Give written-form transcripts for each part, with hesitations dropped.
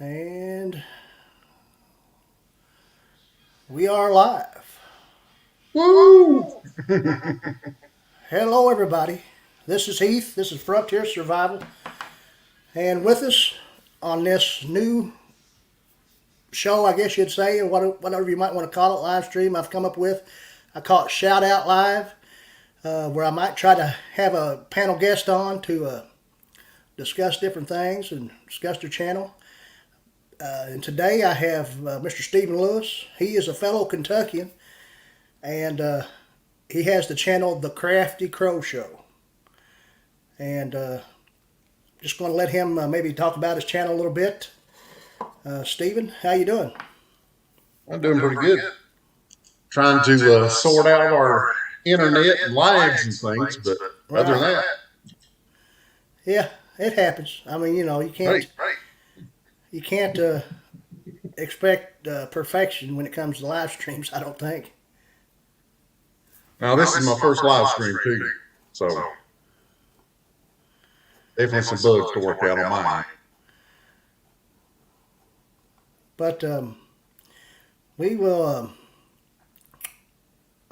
And we are live. Woo! Hello, everybody. This is Heath. This is Frontier Survival. And with us on this new show, I guess you'd say, or whatever you might want to call it, live stream I've come up with. I call it Shout Out Live, where I might try to have a panel guest on to discuss different things and discuss their channel. And today I have Mr. Stephen Lewis. He is a fellow Kentuckian, and he has the channel The Crafty Crow Show. And just going to let him maybe talk about his channel a little bit. Stephen, how you doing? I'm doing pretty good. Trying to sort out our internet and lags and things, but other than that, Yeah, it happens. I mean, you can't right. you can't expect perfection when it comes to live streams. I don't think. Now this is my first live stream too, so definitely some bugs to work out on mine. But we will.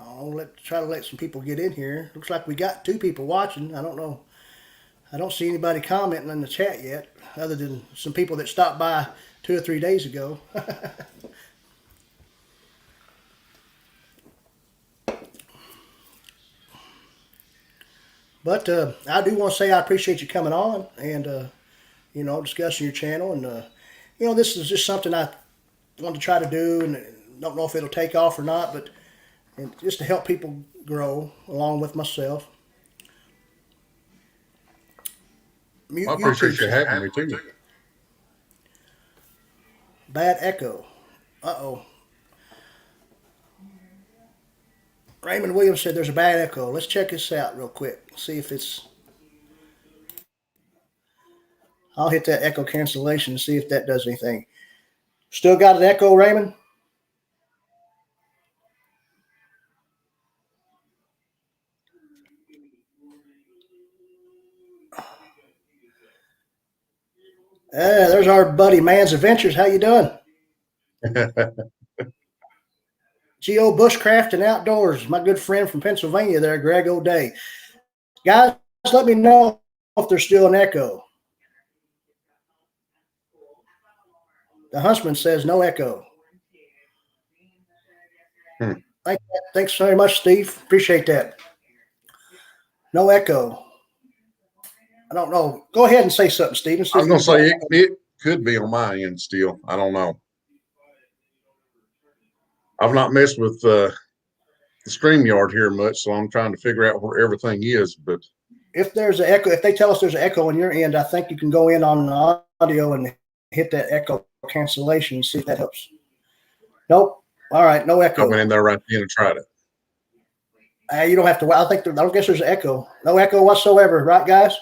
I'll try to let some people get in here. Looks like we got 2 people watching. I don't know. I don't see anybody commenting in the chat yet, other than some people that stopped by 2 or 3 days ago. But I do want to say I appreciate you coming on and discussing your channel. And this is just something I want to try to do, and don't know if it'll take off or not, but just to help people grow along with myself. I appreciate you having me too. Bad echo. Uh-oh. Raymond Williams said there's a bad echo. Let's check this out real quick. See if it's... I'll hit that echo cancellation and see if that does anything. Still got an echo, Raymond? There's our buddy Man's Adventures. How you doing? G.O. Bushcraft and Outdoors, my good friend from Pennsylvania there, Greg O'Day. Guys, let me know if there's still an echo. The Huntsman says no echo. Thanks very much, Steve. Appreciate that. No echo. I don't know. Go ahead and say something, Steven. I was going to say it could be on my end still. I don't know. I've not messed with the StreamYard here much, so I'm trying to figure out where everything is. But if there's an echo, if they tell us there's an echo on your end, I think you can go in on the audio and hit that echo cancellation and see if that helps. Nope. All right, no echo. I went in there right then and tried it. You don't have to. I don't guess there's an echo. No echo whatsoever, right, guys?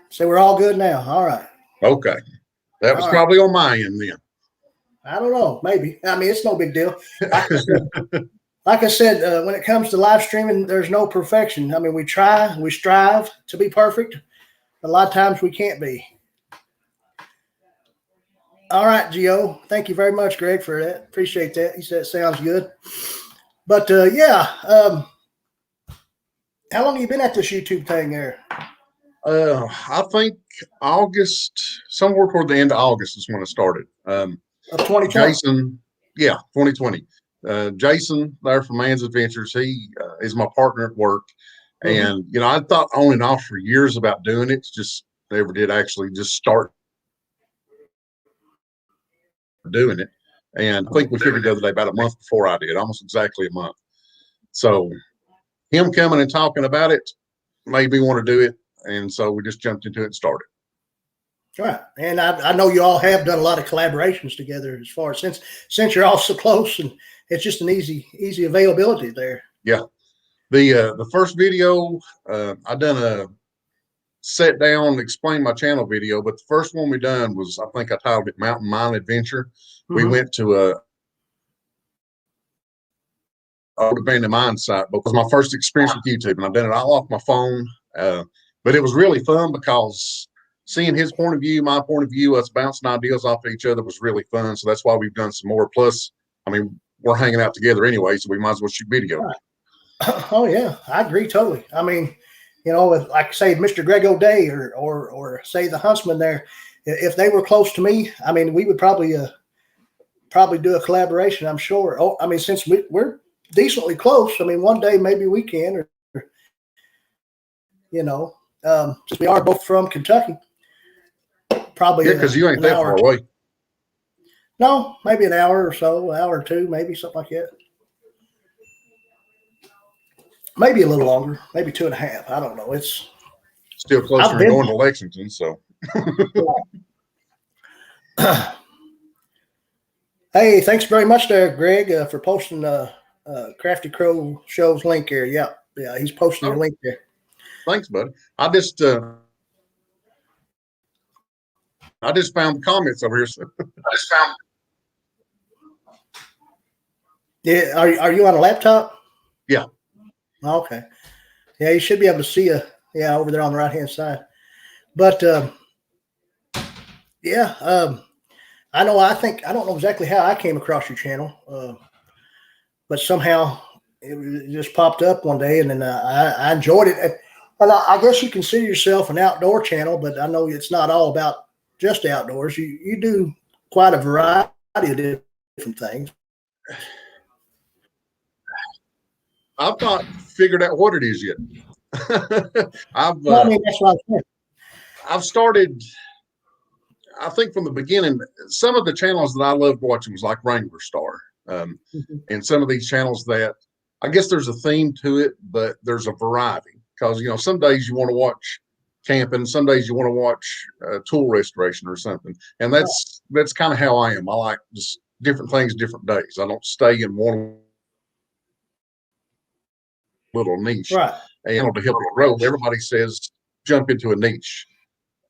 So we're all good now. All right. Okay. That was probably on my end then. I don't know. Maybe. I mean, it's no big deal. Like I said, when it comes to live streaming, there's no perfection. I mean, we strive to be perfect, but a lot of times we can't be. All right, Gio. Thank you very much, Greg, for that. Appreciate that. He said it sounds good. But how long have you been at this YouTube thing there? I think August, somewhere toward the end of August is when I started. Of 2020. Jason, 2020. Jason there from Man's Adventures, he is my partner at work. And, I thought on and off for years about doing it. Just never did actually just start doing it. And I think we figured the other day about a month before I did, almost exactly a month. So him coming and talking about it made me want to do it. And so we just jumped into it and started. Right. And I know you all have done a lot of collaborations together as far as since you're all so close, and it's just an easy availability there. Yeah. The first video, I done a sit down, explain my channel video, but the first one we done was, I think I titled it Mountain Mine Adventure. We went to a old abandoned mine site, but it was my first experience with YouTube, and I've done it all off my phone. But it was really fun because seeing his point of view, my point of view, us bouncing ideas off each other was really fun. So that's why we've done some more. Plus, I mean, we're hanging out together anyway, so we might as well shoot video. Oh yeah, I agree totally. I mean, like say Mr. Greg O'Day or say the Huntsman there, if they were close to me, I mean, we would probably do a collaboration. I'm sure. Oh, I mean, since we're decently close, I mean, one day maybe we can, or since we are both from Kentucky, probably because you ain't that far away. No, maybe an hour or so, an hour or two, maybe something like that. Maybe a little longer, maybe 2.5. I don't know. It's still closer than going to Lexington. So, hey, thanks very much there, Greg, for posting Crafty Crow Show's link here. Yeah, he's posting your link there. Thanks, buddy. I just found the comments over here. So. Yeah, are you on a laptop? Yeah. Okay. Yeah, you should be able to see over there on the right-hand side. But I know. I don't know exactly how I came across your channel, but somehow it just popped up one day, and then I enjoyed it. And I guess you consider yourself an outdoor channel, but I know it's not all about just outdoors. You do quite a variety of different things. I've not figured out what it is yet. I mean, that's what I'm saying. I've started, I think from the beginning, some of the channels that I loved watching was like Wrangler Star. And some of these channels that I guess there's a theme to it, but there's a variety because, some days you want to watch camping, some days you want to watch tool restoration or something. And that's kind of how I am. I like just different things, different days. I don't stay in one little niche. Right. And to help it grow, everybody says jump into a niche.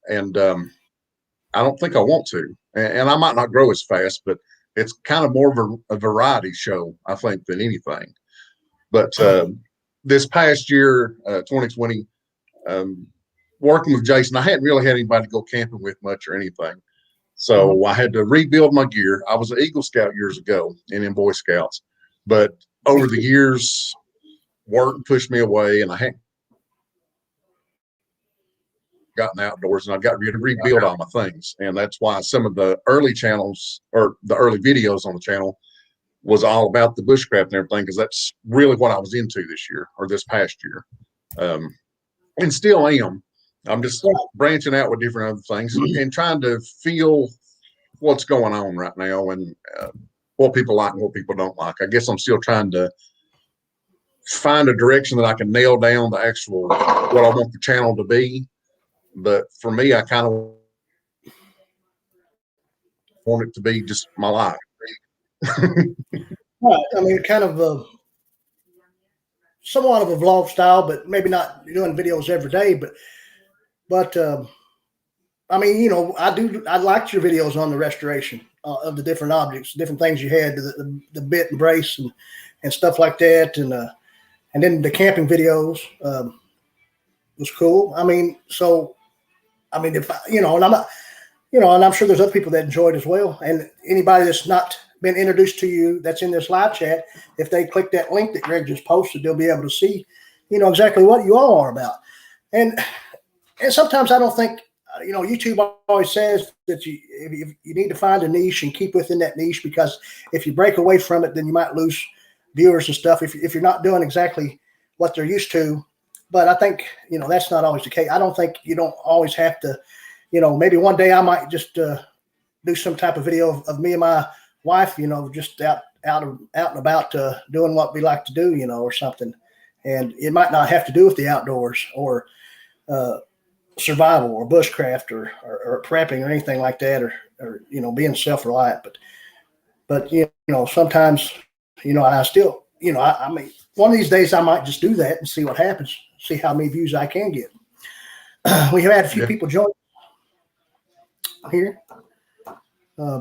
And I don't think I want to. And I might not grow as fast, but it's kind of more of a variety show, I think, than anything. But this past year, 2020, working with Jason, I hadn't really had anybody to go camping with much or anything. So I had to rebuild my gear. I was an Eagle Scout years ago and in Boy Scouts. But over the years, work pushed me away, and I hadn't gotten outdoors, and I got to rebuild all my things. And that's why some of the early channels or the early videos on the channel was all about the bushcraft and everything, because that's really what I was into this year or this past year. And still am. I'm just branching out with different other things and trying to feel what's going on right now and what people like and what people don't like. I guess I'm still trying to find a direction that I can nail down the actual what I want the channel to be. But for me, I kind of want it to be just my life. Right. I mean, kind of somewhat of a vlog style, but maybe not doing videos every day. But I mean, I liked your videos on the restoration of the different objects, different things you had, the bit and brace and stuff like that, and then the camping videos was cool. I mean, if and I'm not, and I'm sure there's other people that enjoyed as well. And anybody that's not been introduced to you that's in this live chat, if they click that link that Greg just posted, they'll be able to see, exactly what you all are about. And sometimes I don't think, YouTube always says that you need to find a niche and keep within that niche, because if you break away from it, then you might lose viewers and stuff if you're not doing exactly what they're used to. But I think, that's not always the case. I don't think you don't always have to, maybe one day I might just do some type of video of me and my wife, just out and about doing what we like to do, or something. And it might not have to do with the outdoors or survival or bushcraft or prepping or anything like that, or being self-reliant. But sometimes, I still, I mean, one of these days I might just do that and see what happens, see how many views I can get. We have had a few people join here.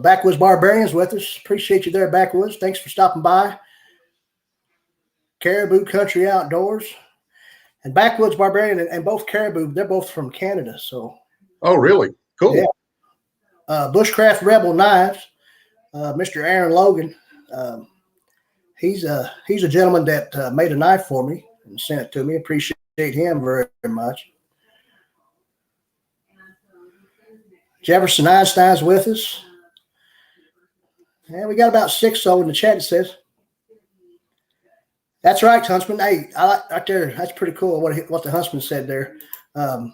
Backwoods Barbarians with us. Appreciate you there, Backwoods. Thanks for stopping by. Caribou Country Outdoors and Backwoods Barbarian and both Caribou, they're both from Canada. So Oh, really? Cool. Yeah. Bushcraft Rebel Knives, Mr. Aaron Logan. He's a gentleman that made a knife for me and sent it to me. Appreciate him very, very much. Jefferson Einstein's with us. And we got about 6 so in the chat, it says. That's right, Huntsman. Hey, I like right there. That's pretty cool what the Huntsman said there. And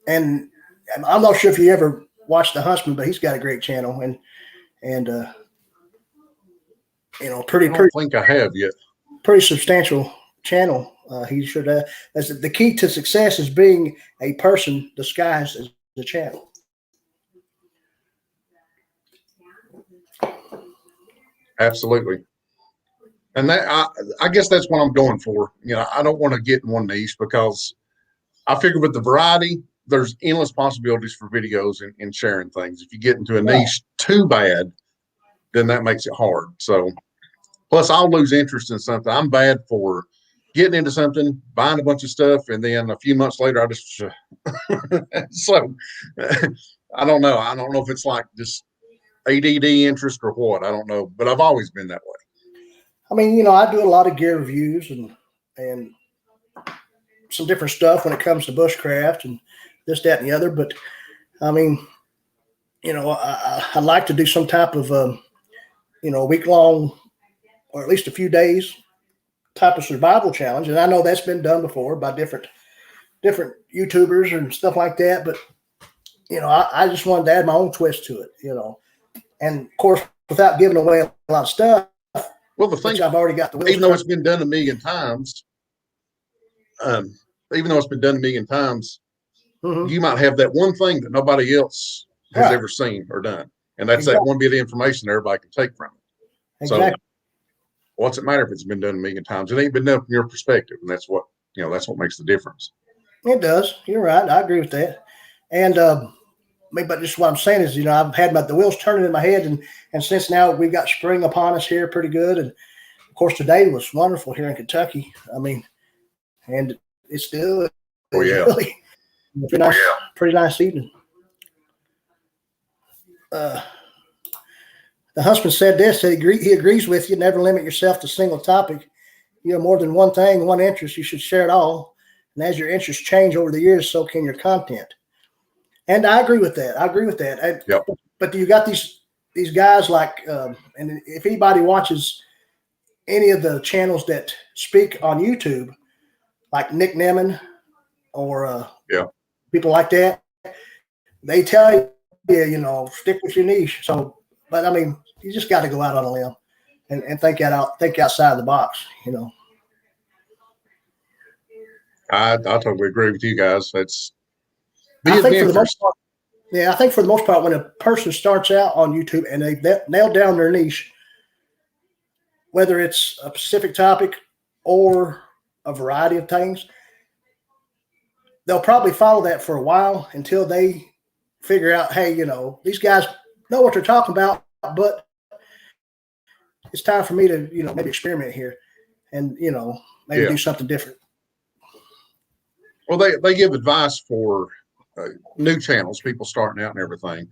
I'm not sure if you ever watched the Huntsman, but he's got a great channel and pretty I don't think I have yet. Pretty substantial channel. He should have. That's the key to success is being a person disguised as the channel. Absolutely. And that I guess that's what I'm going for. I don't want to get in one niche because I figure with the variety, there's endless possibilities for videos and sharing things. If you get into a niche too bad, then that makes it hard. So plus I'll lose interest in something. I'm bad for getting into something, buying a bunch of stuff, and then a few months later I just so I don't know. I don't know if it's like just ADD interest or what. I don't know, but I've always been that way. I mean, I do a lot of gear reviews and some different stuff when it comes to bushcraft and this, that, and the other. But I mean, I'd like to do some type of, week-long or at least a few days type of survival challenge. And I know that's been done before by different YouTubers and stuff like that. But, I just wanted to add my own twist to it, and of course, without giving away a lot of stuff. Well, the thing I've already got the even though it's been done a million times, mm-hmm. you might have that one thing that nobody else has ever seen or done. And that's that one bit of information everybody can take from it. Exactly. So what's it matter if it's been done a million times? It ain't been done from your perspective. And that's what makes the difference. It does. You're right. I agree with that. And, but just what I'm saying is, I've had the wheels turning in my head, and since now we've got spring upon us here pretty good. And of course, today was wonderful here in Kentucky. I mean, and it's still really pretty nice evening. The Huntsman said this, he agrees with you. Never limit yourself to a single topic. You have more than one thing, one interest. You should share it all. And as your interests change over the years, so can your content. And I agree with that. Yep. But you got these guys like, and if anybody watches any of the channels that speak on YouTube, like Nick Nemon or people like that, they tell you, stick with your niche. So, but I mean, you just got to go out on a limb and think outside the box. I totally agree with you guys. I think for the most part, when a person starts out on YouTube and they've nailed down their niche, whether it's a specific topic or a variety of things, they'll probably follow that for a while until they figure out, hey, these guys know what they're talking about, but it's time for me to, maybe experiment here and, maybe do something different. Well, they give advice for new channels, people starting out and everything.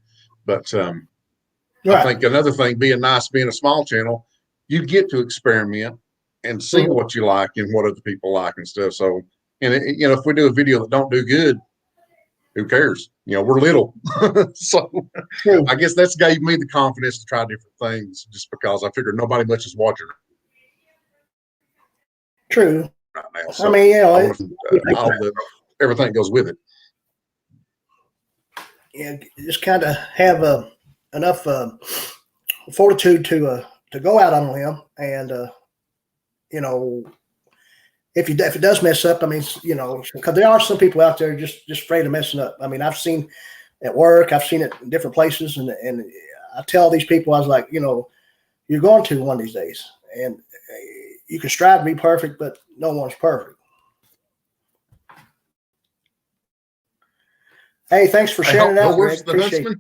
But I think another thing, being a small channel, you get to experiment and see what you like and what other people like and stuff. So, and if we do a video that don't do good, who cares? We're little. So I guess that's gave me the confidence to try different things just because I figured nobody much is watching. True. Right now. So I mean, everything goes with it. Yeah, just kind of have enough fortitude to go out on a limb, and if it does mess up, I mean, because there are some people out there just afraid of messing up. I mean, I've seen at work, I've seen it in different places, and I tell these people, I was like, you're going to one of these days, and you can strive to be perfect, but no one's perfect. Hey, thanks for sharing it out, Greg. Appreciate it.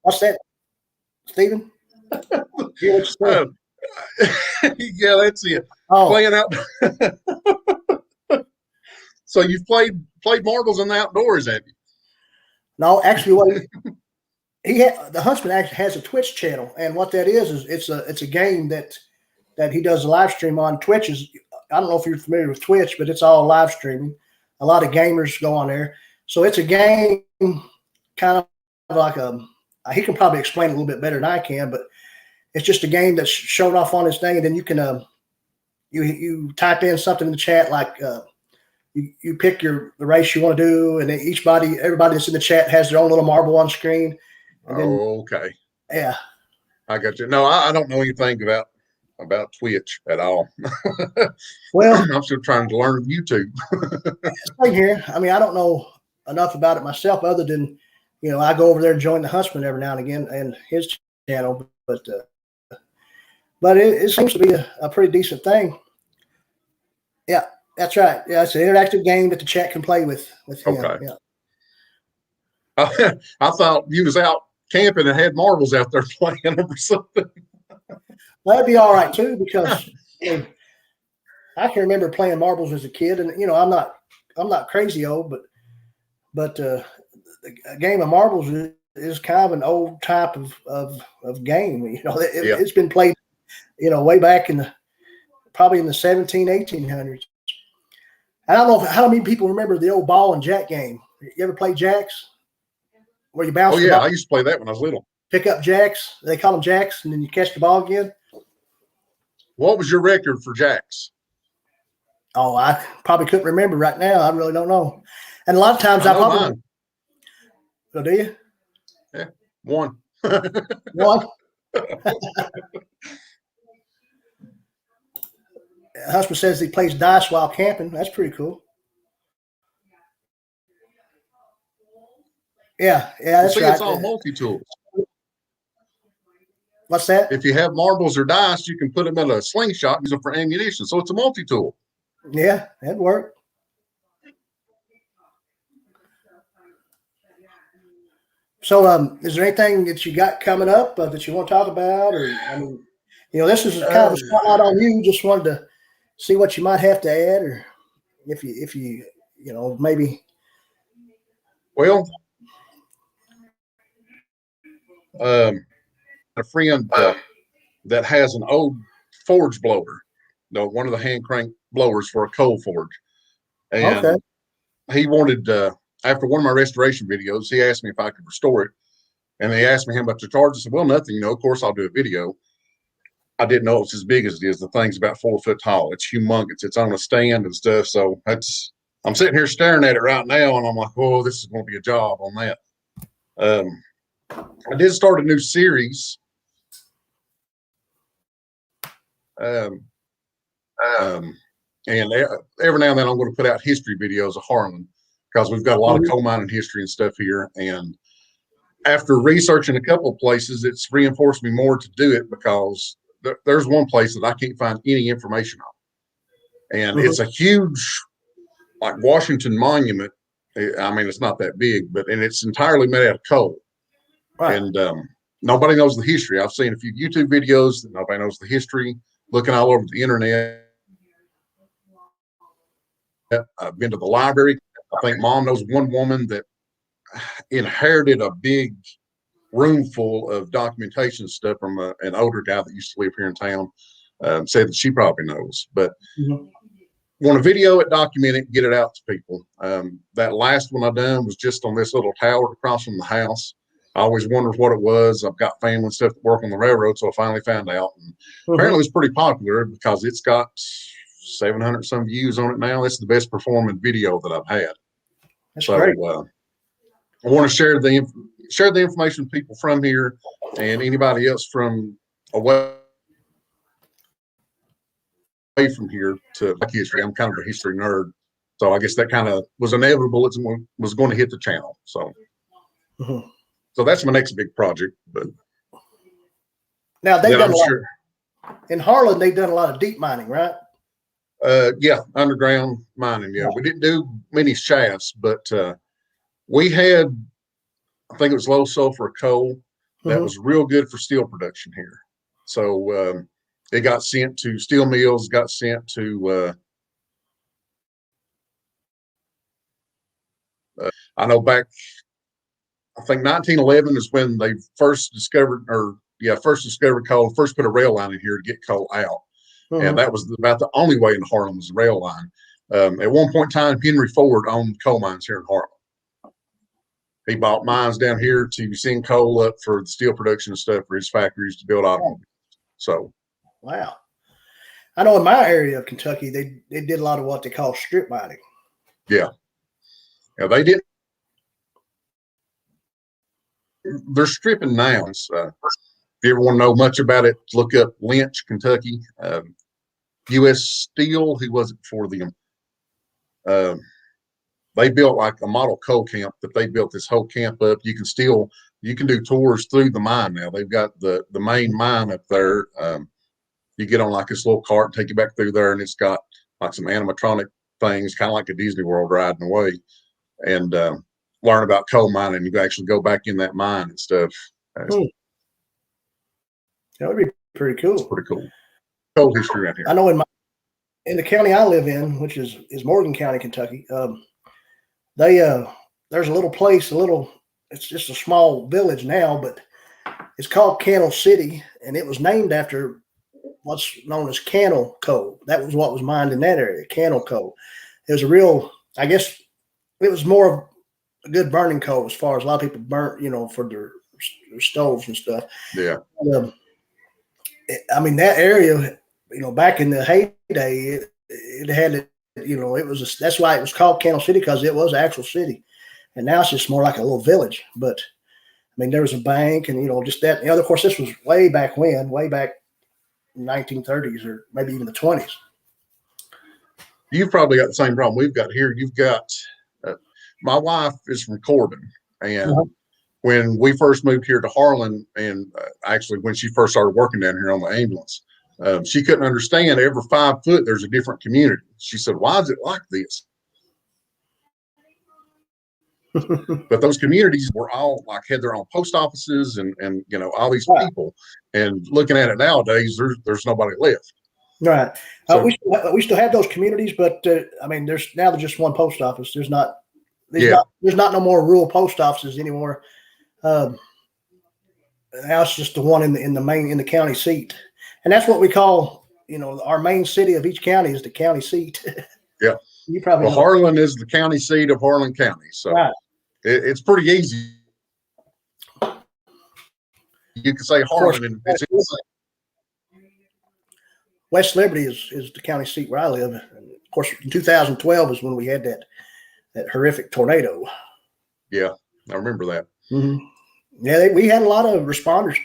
What's that, Stephen? Yeah, that's it. Playing out. So you've played marbles in the outdoors, have you? No, actually, the Huntsman actually has a Twitch channel, and what that is it's a game that he does a live stream on. Twitch is, I don't know if you're familiar with Twitch, but it's all live streaming. A lot of gamers go on there, so it's a game kind of like he can probably explain it a little bit better than I can, but it's just a game that's shown off on this thing, and then you can you type in something in the chat like you pick the race you want to do, and then everybody that's in the chat has their own little marble on screen. Okay. Yeah. I got you. No, I don't know anything about Twitch at all. Well, I'm still trying to learn YouTube. Same here. I mean, I don't know enough about it myself, other than I go over there and join the Huntsman every now and again and his channel, but it seems to be a pretty decent thing. Yeah, that's right. Yeah, it's an interactive game that the chat can play with him. Okay. Yeah. I thought you was out camping and had marbles out there playing them or something. Well, that'd be all right too, because I can remember playing marbles as a kid, and I'm not crazy old, but a game of marbles is kind of an old type of game. It's been played, way back probably in the 1800s. I don't know how many people remember the old ball and jack game. You ever play jacks? Where you bounce? Oh yeah, I used to play that when I was little. Pick up jacks. They call them jacks, and then you catch the ball again. What was your record for jacks? Oh, I probably couldn't remember right now. I really don't know. And a lot of times I probably. Mine. Oh, do you? Yeah, one. One. Husband says he plays dice while camping. That's pretty cool. Yeah, that's right. It's all multi-tools. What's that? If you have marbles or dice, you can put them in a slingshot and use them for ammunition. So it's a multi-tool. Yeah, that'd work. So, is there anything that you got coming up that you want to talk about, or this is kind of a spotlight on you. Just wanted to see what you might have to add, or if you maybe. Well, a friend that has an old forge blower, one of the hand crank blowers for a coal forge, and he wanted after one of my restoration videos, he asked me if I could restore it, and they asked me how much to charge. I said, well, nothing. Of course I'll do a video. I didn't know it's as big as it is. The thing's about 4 foot tall. It's humongous. It's on a stand and stuff. So I'm sitting here staring at it right now, and I'm like, oh, this is going to be a job on that. I did start a new series. And every now and then I'm going to put out history videos of Harlan, because we've got a lot of coal mining history and stuff here. And after researching a couple of places, it's reinforced me more to do it, because there's one place that I can't find any information on. And it's a huge, like, Washington Monument. I mean, it's not that big, and it's entirely made out of coal. Right. And nobody knows the history. I've seen a few YouTube videos that nobody knows the history, looking all over the internet. I've been to the library. I think Mom knows one woman that inherited a big room full of documentation stuff from an older guy that used to live here in town. Said that she probably knows, but want to video it, document it, get it out to people. That last one I done was just on this little tower across from the house. I always wondered what it was. I've got family and stuff that work on the railroad, so I finally found out. And apparently it's pretty popular, because it's got 700 some views on it now. It's the best performing video that I've had. That's great. I want to share the information with people from here and anybody else from away from here to like history. I'm kind of a history nerd, so I guess that kind of was inevitable. It was going to hit the channel. So, so that's my next big project. But now they've done in Harlan. They've done a lot of deep mining, right? Yeah, underground mining. Yeah, we didn't do many shafts, but we had, I think it was low sulfur coal that was real good for steel production here. So it got sent to steel mills, got sent to I know back, I think 1911 is when they first discovered coal, first put a rail line in here to get coal out. And that was about the only way into Harlem was the rail line. At one point in time, Henry Ford owned coal mines here in Harlem. He bought mines down here to send coal up for the steel production and stuff for his factories to build automobiles. So, wow. I know in my area of Kentucky, they did a lot of what they call strip mining. Yeah. Yeah, they did. They're stripping now. If you ever want to know much about it, look up Lynch, Kentucky. U.S. Steel, who was it before them? They built like a model coal camp that they built this whole camp up. You can do tours through the mine now. They've got the main mine up there. You get on like this little cart and take you back through there, and it's got like some animatronic things, kind of like a Disney World riding away, and learn about coal mining. You can actually go back in that mine and stuff. That would be pretty cool. It's pretty cool. Coal history right here. I know in the county I live in, which is Morgan County, Kentucky. There's a little place, it's just a small village now, but it's called Cannell City, and it was named after what's known as cannel coal. That was what was mined in that area, cannel coal. It was I guess it was more of a good burning coal as far as a lot of people burnt, for their stoves and stuff. Yeah. I mean, that area, back in the heyday, it had, that's why it was called Cannell City, because it was an actual city. And now it's just more like a little village. But, I mean, there was a bank and, just that. Of course, this was way back in 1930s or maybe even the 20s. You've probably got the same problem we've got here. You've got, my wife is from Corbin, and when we first moved here to Harlan, and actually when she first started working down here on the ambulance, she couldn't understand every 5 foot there's a different community. She said, why is it like this? But those communities were all had their own post offices and all these people. And looking at it nowadays, there's nobody left. Right. So, we still have those communities, but I mean, there's just one post office. There's not no more rural post offices anymore. Now it's just the one in the county seat, and that's what we call our main city of each county is the county seat. Yeah. You probably know. Harlan is the county seat of Harlan County, so it's pretty easy. You can say Harlan, and it's easy. West Liberty is the county seat where I live. And of course, in 2012 is when we had that horrific tornado. Yeah, I remember that. Mm-hmm. Yeah, we had a lot of responders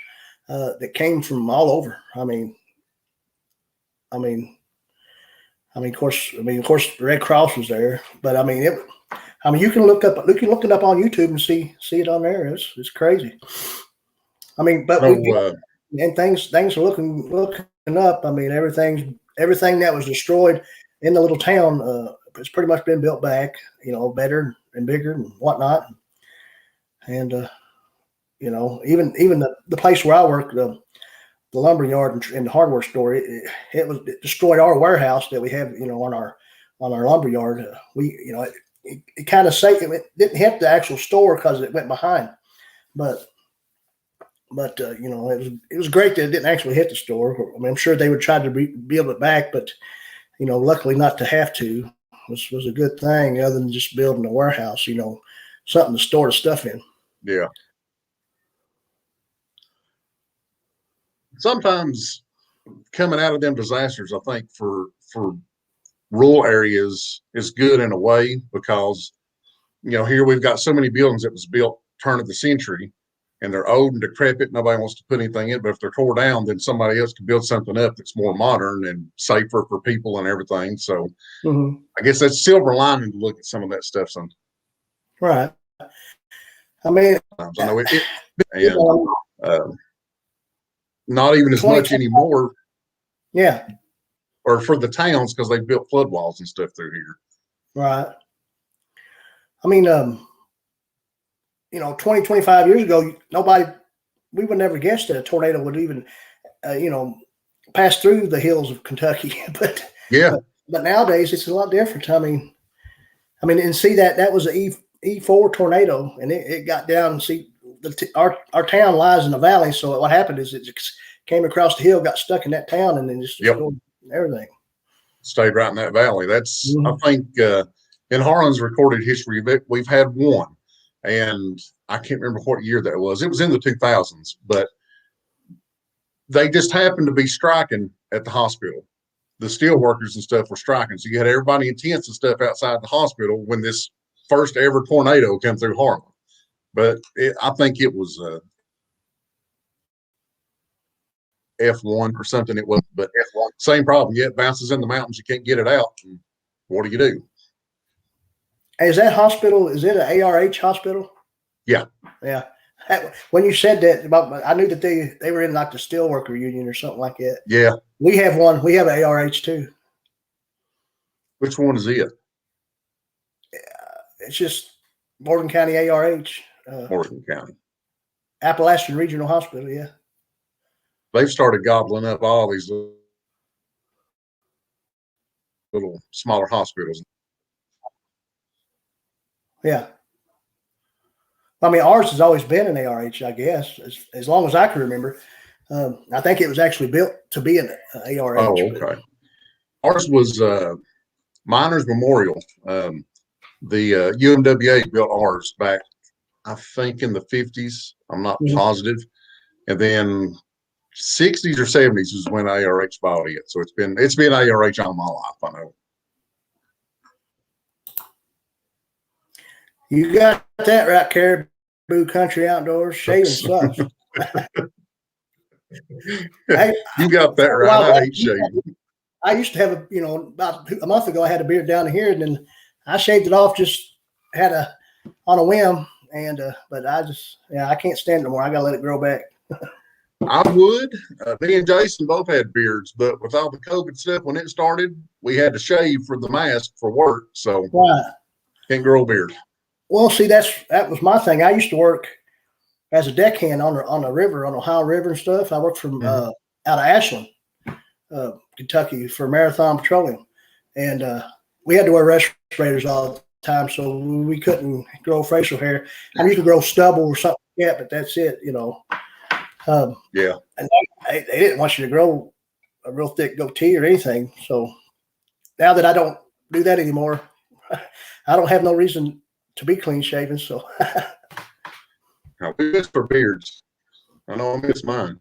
that came from all over. I mean, of course, the Red Cross was there, but you can look it up on YouTube and see it on there. It's crazy. I mean, but and things are looking up. I mean, everything that was destroyed in the little town, it's pretty much been built back. Better and bigger and whatnot. And even the place where I work, the lumber yard and the hardware store, it destroyed our warehouse that we have, on our lumber yard. It kind of it didn't hit the actual store because it went behind, but it was great that it didn't actually hit the store. I mean, I'm sure they would try to build it back, but luckily not to have to was a good thing, other than just building a warehouse. Something to store the stuff in. Yeah. Sometimes coming out of them disasters, I think for rural areas is good in a way, because here we've got so many buildings that was built turn of the century, and they're old and decrepit. Nobody wants to put anything in, but if they're tore down, then somebody else can build something up that's more modern and safer for people and everything. So I guess that's silver lining to look at some of that stuff sometimes. Right. I mean, I know it and not even as much anymore. Yeah. Or for the towns, because they built flood walls and stuff through here. Right. I mean, 20, 25 years ago, we would never guess that a tornado would even, pass through the hills of Kentucky. But nowadays it's a lot different. I mean, and see that was E4 tornado, and it got down. And see, our town lies in the valley, so what happened is it just came across the hill, got stuck in that town, and then just destroyed everything. Stayed right in that valley. That's Mhm. I think in Harlan's recorded history, we've had one, and I can't remember what year that was. It was in the 2000s, but they just happened to be striking at the hospital. The steel workers and stuff were striking, so you had everybody in tents and stuff outside the hospital when this first ever tornado came through Harlan. But I think it was F1 or something. It was, but F1. Same problem. Yeah, it bounces in the mountains. You can't get it out. And what do you do? Is that hospital? Is it an ARH hospital? Yeah. Yeah. When you said that about, I knew that they were in like the steelworker union or something like that. Yeah. We have one. We have an ARH too. Which one is it? It's just Morgan County ARH. Morgan County. Appalachian Regional Hospital. Yeah. They've started gobbling up all these little smaller hospitals. Yeah. I mean, ours has always been an ARH, I guess, as long as I can remember. I think it was actually built to be an ARH. Oh, okay. Ours was Miners Memorial. The UMWA built ours back, I think, in the 50s. I'm not positive. And then 60s or 70s is when ARH bought it. So it's been ARH all my life, I know. You got that right, Caribou Country Outdoors, shaving sucks. Hey, you got that right. I hate shaving. I used to have about a month ago, I had a beard down here, and then I shaved it off, just on a whim. And, but I can't stand it no more. I got to let it grow back. I would. Me and Jason both had beards, but with all the COVID stuff, when it started, we had to shave for the mask for work. So can't grow a beard. Well, see, that was my thing. I used to work as a deckhand on the river, on Ohio River and stuff. I worked from out of Ashland, Kentucky, for Marathon Petroleum, and we had to wear respirators all the time, so we couldn't grow facial hair. I used to grow stubble or something like that, but that's it, And they didn't want you to grow a real thick goatee or anything. So now that I don't do that anymore, I don't have no reason to be clean shaven. So I miss for beards. I know I miss mine.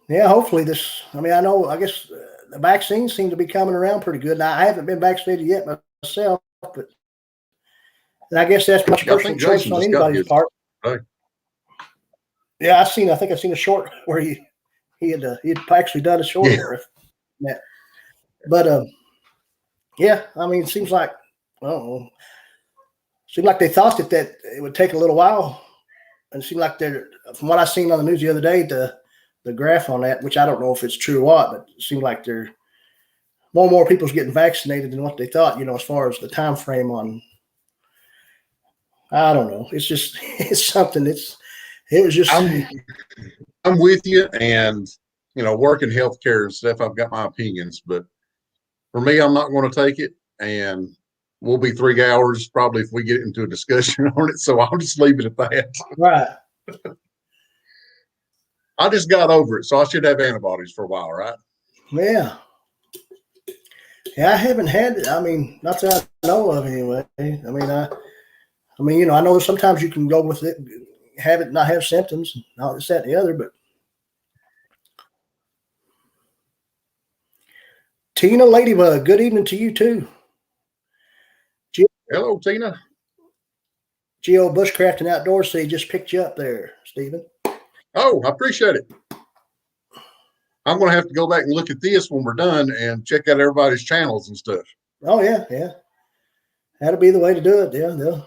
Yeah, hopefully I guess the vaccines seem to be coming around pretty good. Now, I haven't been vaccinated yet myself, but I guess that's much personal choice on anybody's part. Right. Yeah, I think I've seen a short where he'd actually done a short with that. But yeah, I mean, it seems like they thought that it would take a little while, and it seemed like from what I seen on the news the other day, the graph on that, which I don't know if it's true or what, but it seemed like there more and more people's getting vaccinated than what they thought. As far as the time frame on. I don't know. It's just something. It was just. I'm with you, and working healthcare and stuff, I've got my opinions, but for me, I'm not going to take it, and we'll be 3 hours probably if we get into a discussion on it. So I'll just leave it at that. Right. I just got over it, so I should have antibodies for a while, right? Yeah. Yeah, I haven't had it. I mean, not that I know of anyway. I know sometimes you can go with it, have it, not have symptoms, and all this, that, and the other, but. Tina Ladybug, good evening to you too. Hello, Tina. Geo Bushcraft and Outdoors say he just picked you up there, Stephen. Oh, I appreciate it. I'm going to have to go back and look at this when we're done and check out everybody's channels and stuff. Oh, yeah. That'll be the way to do it. Yeah.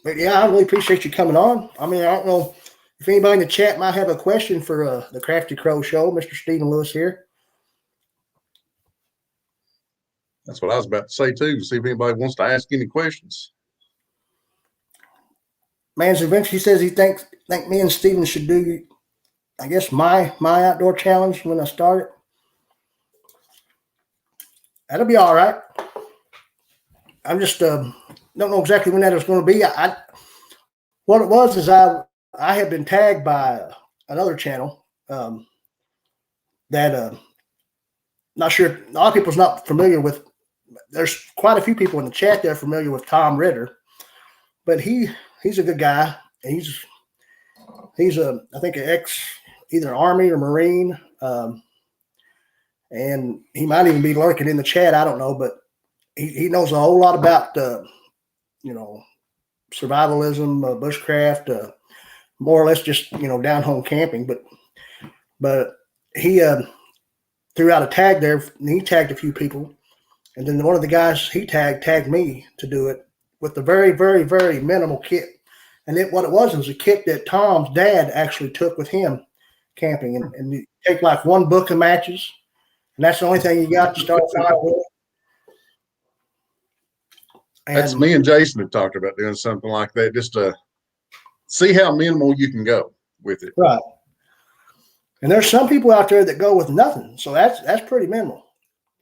But yeah, I really appreciate you coming on. I mean, I don't know if anybody in the chat might have a question for the Crafty Crow Show, Mr. Stephen Lewis here. That's what I was about to say too. See if anybody wants to ask any questions. Man's Adventure. He says he think me and Steven should do, I guess, my outdoor challenge when I start it. That'll be all right. I'm just don't know exactly when that is going to be. What it was is I had been tagged by another channel that not sure, a lot of people's not familiar with. There's quite a few people in the chat that are familiar with Tom Ritter, but he's a good guy. He's I think an ex either Army or Marine, and he might even be lurking in the chat. I don't know, but he knows a whole lot about survivalism, bushcraft, more or less just down home camping. But he threw out a tag there. And he tagged a few people, and then one of the guys he tagged me to do it with a very, very, very minimal kit. And what it was a kit that Tom's dad actually took with him camping, and you take like one book of matches, and that's the only thing you got to start a fire with. That's me and Jason have talked about doing something like that, just to see how minimal you can go with it. Right. And there's some people out there that go with nothing, so that's pretty minimal.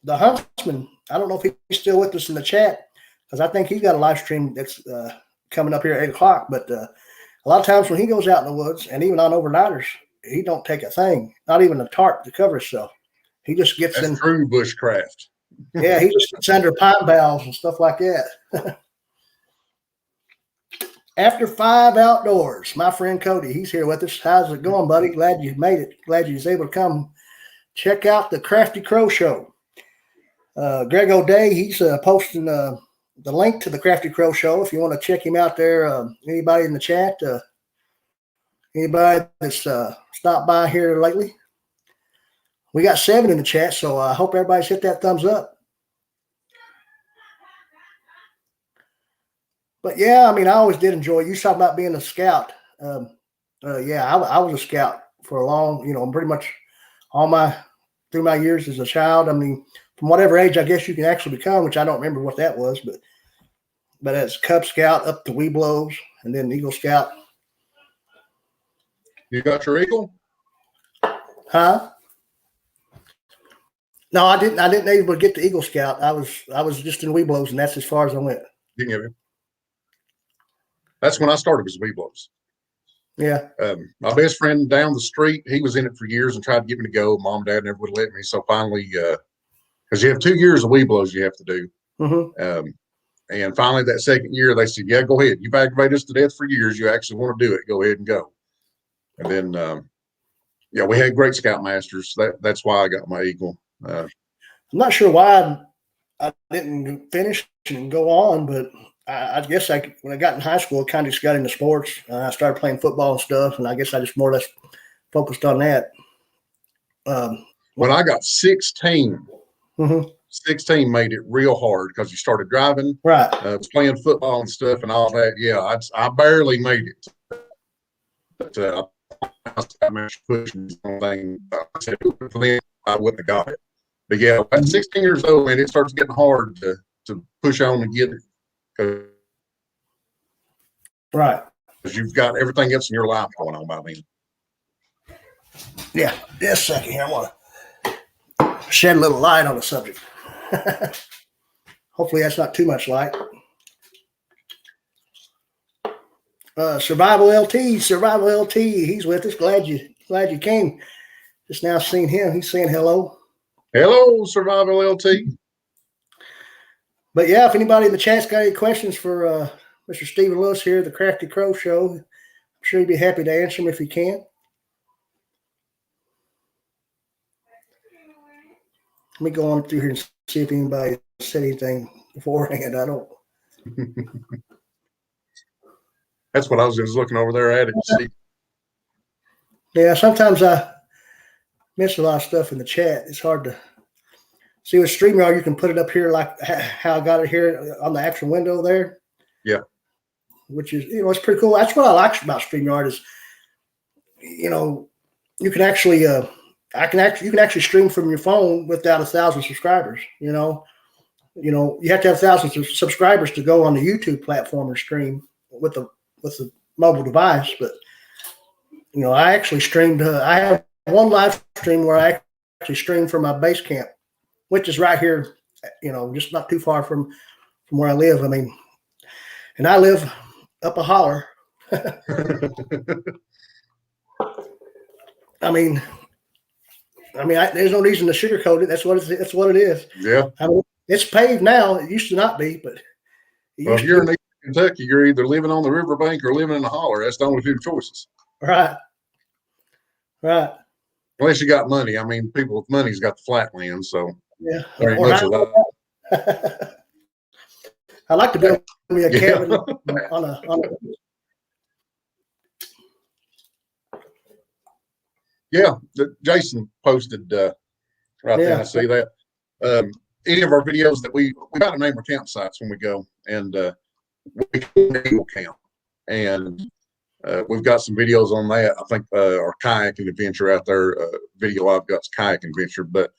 The Huntsman, I don't know if he's still with us in the chat, because I think he's got a live stream that's coming up here at 8 o'clock. But a lot of times when he goes out in the woods, and even on overnighters, he don't take a thing, not even a tarp to cover himself. He just gets in true bushcraft. Yeah, he just gets under pine boughs and stuff like that. After 5 outdoors, my friend Cody, he's here with us. How's it going, buddy? Glad you made it. Glad you was able to come check out the Crafty Crow Show. Greg O'Day, he's posting the link to the Crafty Crow Show if you want to check him out there. Anybody in the chat, anybody that's stopped by here lately? We got 7 in the chat, so I hope everybody's hit that thumbs up. But yeah, I mean, I always did enjoy. You talking about being a scout? Yeah, I was a scout for a long, pretty much through my years as a child. I mean, from whatever age I guess you can actually become, which I don't remember what that was, but as Cub Scout up to Weeblos and then Eagle Scout. You got your eagle? Huh? No, I didn't able to get to Eagle Scout. I was just in Weeblos, and that's as far as I went. You can get it. That's when I started was Weeblos. Yeah. My best friend down the street, he was in it for years and tried to get me to go. Mom and Dad never would let me. So finally, because you have 2 years of Weeblos you have to do. Mm-hmm. And finally, that second year, they said, yeah, go ahead. You've aggravated us to death for years. You actually want to do it. Go ahead and go. And then, we had great scoutmasters. That's why I got my eagle. I'm not sure why I didn't finish and go on, but I guess when I got in high school, I kind of just got into sports. I started playing football and stuff, and I guess I just more or less focused on that. When I got 16, mm-hmm. 16 made it real hard because you started driving, right? Was playing football and stuff and all that. Yeah, I barely made it. But I pushing thing. I wouldn't have got it. But yeah, at 16 years old, man, it starts getting hard to push on and get it. Right. Because you've got everything else in your life going on by then. Yeah. Just a second here. I want to shed a little light on the subject. Hopefully that's not too much light. Survival LT, he's with us. Glad you came. Just now seeing him. He's saying hello. Hello, Survival LT. But yeah, if anybody in the chat's got any questions for Mr. Stephen Lewis here, the Crafty Crow Show, I'm sure he'd be happy to answer them if he can. Let me go on through here and see if anybody said anything beforehand. I don't. That's what I was just looking over there at it. See. Yeah, sometimes I miss a lot of stuff in the chat. It's hard to see with StreamYard. You can put it up here like how I got it here on the actual window there. Yeah. Which is, it's pretty cool. That's what I like about StreamYard is, you can actually, you can actually stream from your phone without 1,000 subscribers. You have to have 1,000 subscribers to go on the YouTube platform and stream with the mobile device, but I actually streamed. I have one live stream where I actually streamed from my base camp, which is right here, just not too far from where I live. I mean, and I live up a holler. I mean, there's no reason to sugarcoat it. That's what it is. Yeah. I mean, it's paved now. It used to not be, but if you're in Kentucky, you're either living on the riverbank or living in the holler. That's the only two choices. Right. Unless you got money. I mean, people with money's got the flat land, so yeah. very much of that. I like to build me a cabin on a. Yeah, Jason posted right there. I see that. Any of our videos that we got to name our campsites when we go, and we call it Eagle Camp, and we've got some videos on that. I think our kayaking adventure out there, video I've got's kayaking adventure. But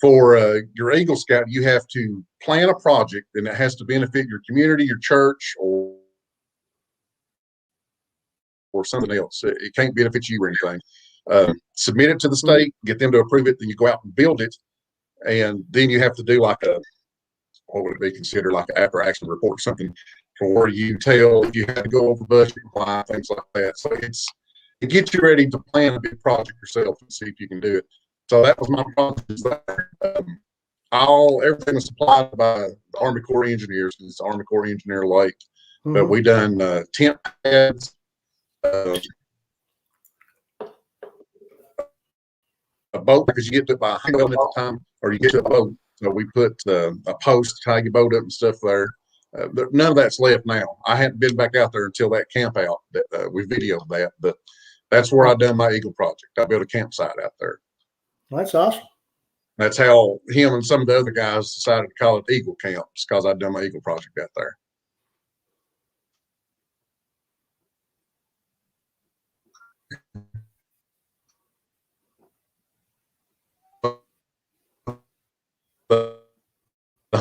for your Eagle Scout, you have to plan a project, and it has to benefit your community, your church, or something else. It can't benefit you or anything. Submit it to the state, get them to approve it, then you go out and build it, and then you have to do like what would it be considered, like an after action report or something, for where you tell if you had to go over budget, why, things like that. So it gets you ready to plan a big project yourself and see if you can do it. So that was my project. Everything was supplied by the Army Corps of Engineers. It's the Army Corps of Engineer Lake, but we done tent pads. A boat, because you get to it by hand at the time, or you get to a boat. So we put a post to tie your boat up and stuff there. None of that's left now. I hadn't been back out there until that camp out that we videoed that, but that's where I done my Eagle project. I built a campsite out there. That's awesome. That's how him and some of the other guys decided to call it Eagle Camp, because I'd done my Eagle project out there.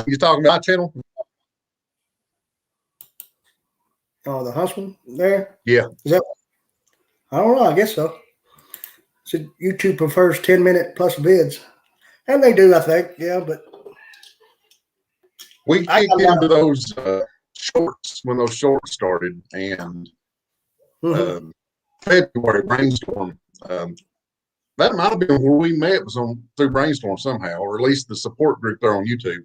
You talking about my channel? Oh, the Huntsman there? Yeah. Is that? I don't know. I guess so. So YouTube prefers 10-minute plus vids, and they do, I think. Yeah, but we kicked into those shorts when those shorts started, and February Brainstorm. That might have been where we met, was through Brainstorm somehow, or at least the support group there on YouTube.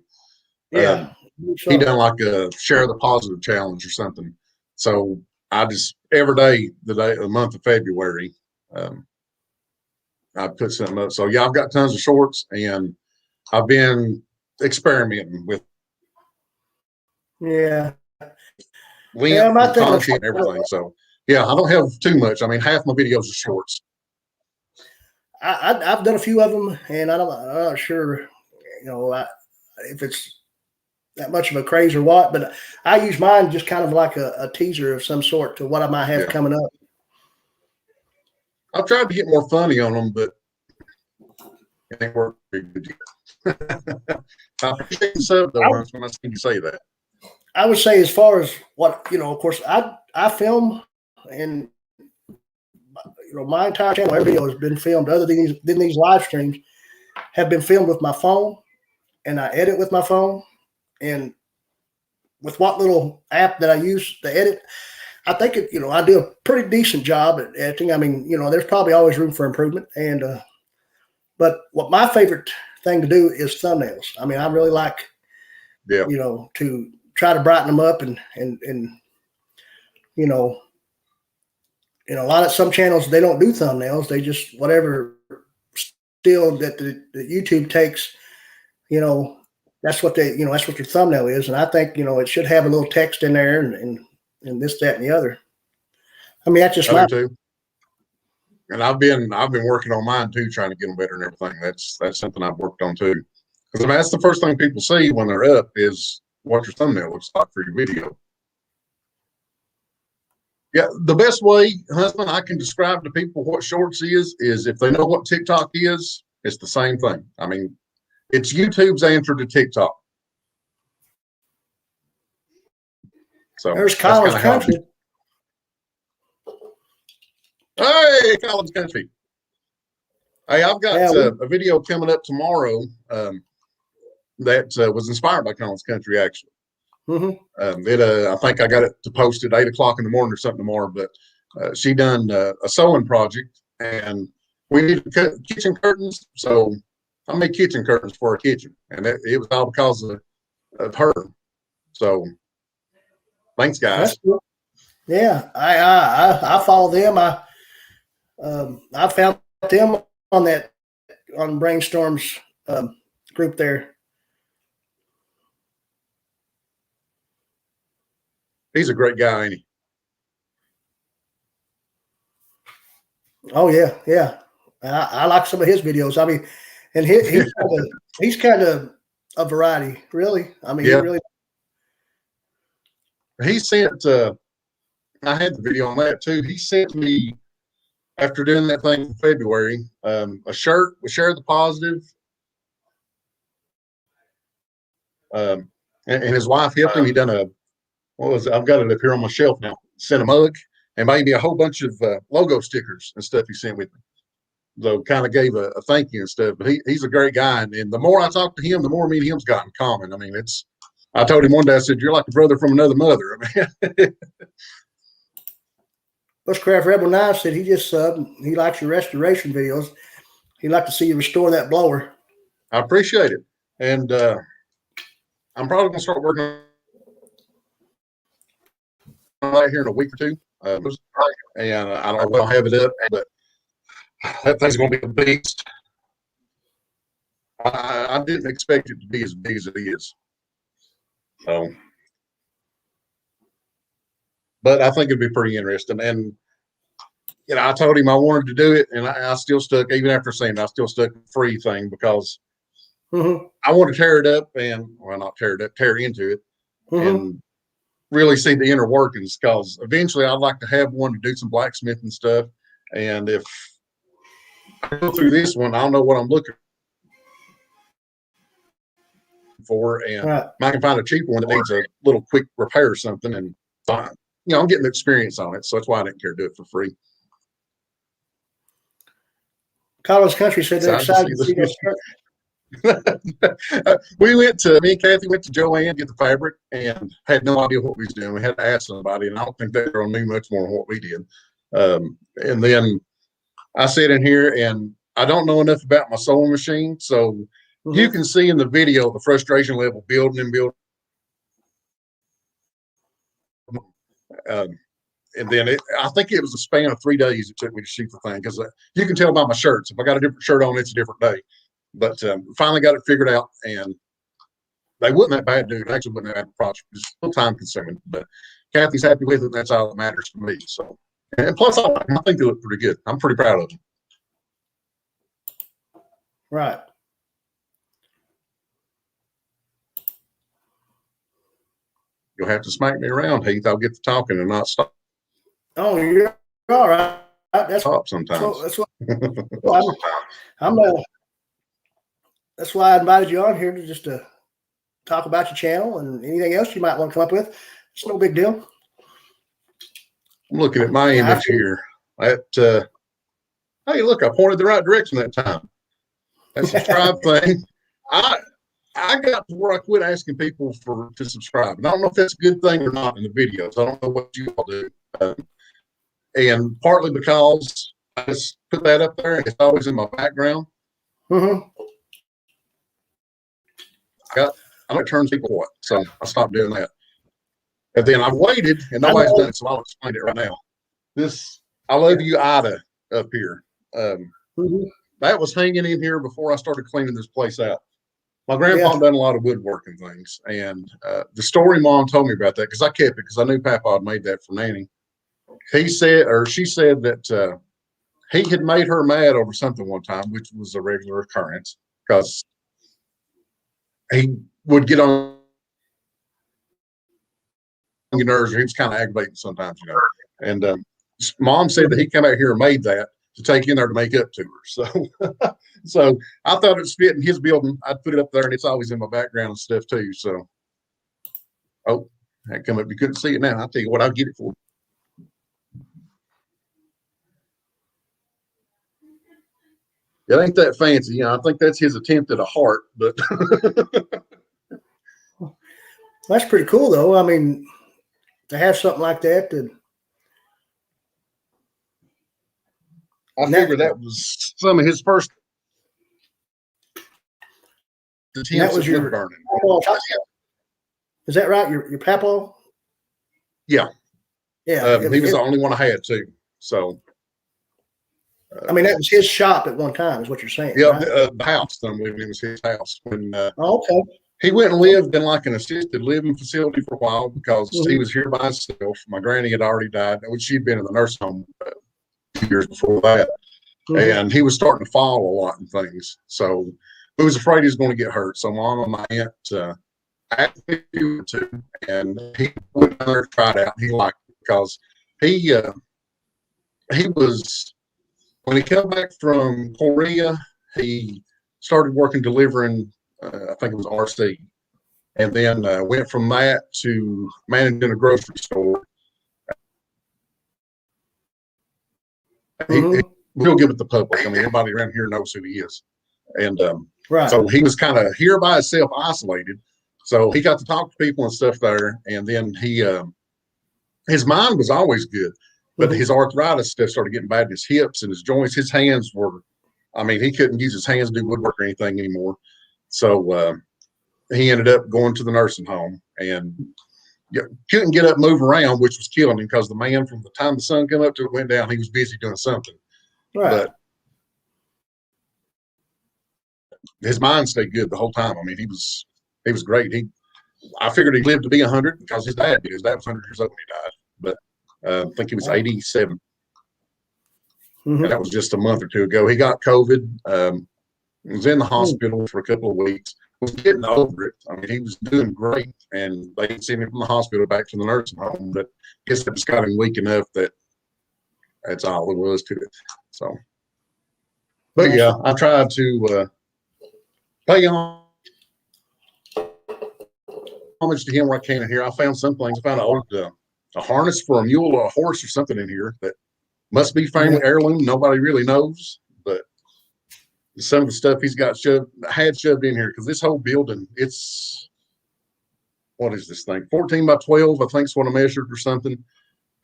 Yeah, he done like a share the positive challenge or something. So I just every day, the month of February, I put something up. So yeah, I've got tons of shorts, and I've been experimenting with length and content and everything. So yeah, I don't have too much. I mean, half my videos are shorts. I've done a few of them, and I'm not sure, if it's that much of a craze or what, but I use mine just kind of like a teaser of some sort to what I might have coming up. I've tried to get more funny on them, but it ain't worked very good yet. I appreciate the sub though when I see you say that. I would say, as far as what, of course, I film, and my entire channel, every video has been filmed, other than these live streams, have been filmed with my phone, and I edit with my phone. And with what little app that I use to edit, I think I do a pretty decent job at editing. I mean, there's probably always room for improvement. And but what my favorite thing to do is thumbnails. I mean, I really like, to try to brighten them up, and a lot of some channels, they don't do thumbnails. They just whatever still that the YouTube takes, that's what that's what your thumbnail is. And I think, it should have a little text in there and this, that, and the other. I mean, that's just my too. And I've been working on mine too, trying to get them better and everything. That's something I've worked on too. Because that's the first thing people see when they're up is what your thumbnail looks like for your video. Yeah, the best way, husband, I can describe to people what shorts is if they know what TikTok is, it's the same thing. I mean, it's YouTube's answer to TikTok. So there's Collins Country. Hey, Collins Country. Hey, I've got Yeah, a video coming up tomorrow that was inspired by Collins Country, actually. mm-hmm. I think I got it to post at 8 o'clock in the morning or something tomorrow, but she done a sewing project and we need to cut kitchen curtains. So I made kitchen curtains for our kitchen, and it was all because of her. So thanks, guys. That's cool. Yeah, I follow them. I found them on that on Brainstorm's group there. He's a great guy, ain't he? Oh yeah, yeah. I like some of his videos. I mean, and he's kind of a variety, really. I mean, he Yeah, really. he sent. I had the video on that too. He sent me after doing that thing in February a shirt with Share the Positive, and his wife helped him. He done a what was it? I've got it up here on my shelf now. Sent a mug and made me a whole bunch of logo stickers and stuff he sent with me. So kind of gave a thank you and stuff. But he's a great guy, and the more I talk to him, the more me and him's got in common. I mean, it's. I told him one day, I said, "You're like a brother from another mother." I mean, Bushcraft Rebel 9 said he just he likes your restoration videos. He'd like to see you restore that blower. I appreciate it, and I'm probably gonna start working on that here in a week or two. And I don't know when I'll have it up, but that thing's gonna be a beast. I didn't expect it to be as big as it is. So, but I think it'd be pretty interesting. And I told him I wanted to do it, and I still stuck, even after saying it, I still stuck with the free thing because Mm-hmm. I want to tear it up and, well, not tear it up, tear into it Mm-hmm. and really see the inner workings. Because eventually, I'd like to have one to do some blacksmithing stuff. And if I go through this one, I'll know what I'm looking for, and Right. I can find a cheaper one that needs a little quick repair or something. And fine, I'm getting the experience on it, so that's why I didn't care to do it for free. Collins Country said they're excited to see those Me and Kathy went to Joanne to get the fabric and had no idea what we was doing. We had to ask somebody, and I don't think they girl knew much more than what we did. And then I sit in here and I don't know enough about my sewing machine, so you can see in the video the frustration level building and building. And then I think it was a span of 3 days it took me to shoot the thing, because you can tell by my shirts. If I got a different shirt on, it's a different day. But finally got it figured out, and they wasn't that bad, dude. Actually, wasn't that bad project. It's still time consuming, but Kathy's happy with it. And that's all that matters to me. So, and plus, I think they look pretty good. I'm pretty proud of them. Right. You'll have to smack me around, Heath. I'll get to talking and not stop. Oh, you're all right. That's Stop sometimes. that's what I'm. That's why I invited you on here to just to talk about your channel and anything else you might want to come up with. It's no big deal. I'm looking at my image here. Hey, look, I pointed the right direction that time. That subscribe thing. I got to where I quit asking people to subscribe. And I don't know if that's a good thing or not in the videos. I don't know what you all do. And partly because I just put that up there and it's always in my background. Mm-hmm. I don't turn people what, so I stopped doing that. And then I've waited and nobody's done it, so I'll explain it right now. This I Love You, Ida, up here. That was hanging in here before I started cleaning this place out. My grandpa done a lot of woodworking things, and the story Mom told me about that, because I kept it because I knew Papa had made that for Nanny. He said, or she said, that he had made her mad over something one time, which was a regular occurrence, because he would get on your nerves, or he was kind of aggravating sometimes, And Mom said that he came out here and made that to take in there to make up to her. So, so I thought it was fitting his building. I'd put it up there, and it's always in my background and stuff too. So, oh, that come up. You couldn't see it now. I'll tell you what, I'll get it for you. It ain't that fancy. You know, I think that's his attempt at a heart, but That's pretty cool, though. I mean, to have something like that. I figured that was some of his first attempts at wood burning. Is that right? Your papa? Yeah. Yeah. He was the only one I had too. So. I mean, that was his shop at one time, is what you're saying. Yeah, right? the house. I believe it was his house. When okay. He went and lived in like an assisted living facility for a while because he was here by himself. My granny had already died, which she'd been in the nursing home a few years before that. And he was starting to fall a lot in things. So he was afraid he was going to get hurt. So mom and my aunt asked me to, and he went down there, tried it out. He liked it because he was, when he came back from Korea, he started working delivering, I think it was RC, and then went from that to managing a grocery store. He'll give it the public. I mean, everybody around here knows who he is. And so he was kind of here by himself, isolated. So he got to talk to people and stuff there. And then his mind was always good, but his arthritis stuff started getting bad in his hips and his joints. His hands were, I mean, he couldn't use his hands to do woodwork or anything anymore. So he ended up going to the nursing home and couldn't get up and move around, which was killing him because the man, from the time the sun came up to it went down, he was busy doing something. But his mind stayed good the whole time. I mean, he was great. I figured he lived to be 100 because his dad did. His dad was 100 years old when he died, but I think he was 87. And that was just a month or two ago. He got COVID. He was in the hospital for a couple of weeks. Was getting over it. I mean, he was doing great, and they had sent him from the hospital back to the nursing home. But I guess it just got him weak enough that that's all there was to it. So, but yeah, I tried to pay homage to him where I can in here. I found some things. I found a harness for a mule or a horse or something in here that must be family heirloom. Nobody really knows, but some of the stuff he's got had shoved in here, because this whole building, it's, what is this thing, 14 by 12, I think is what I measured or something,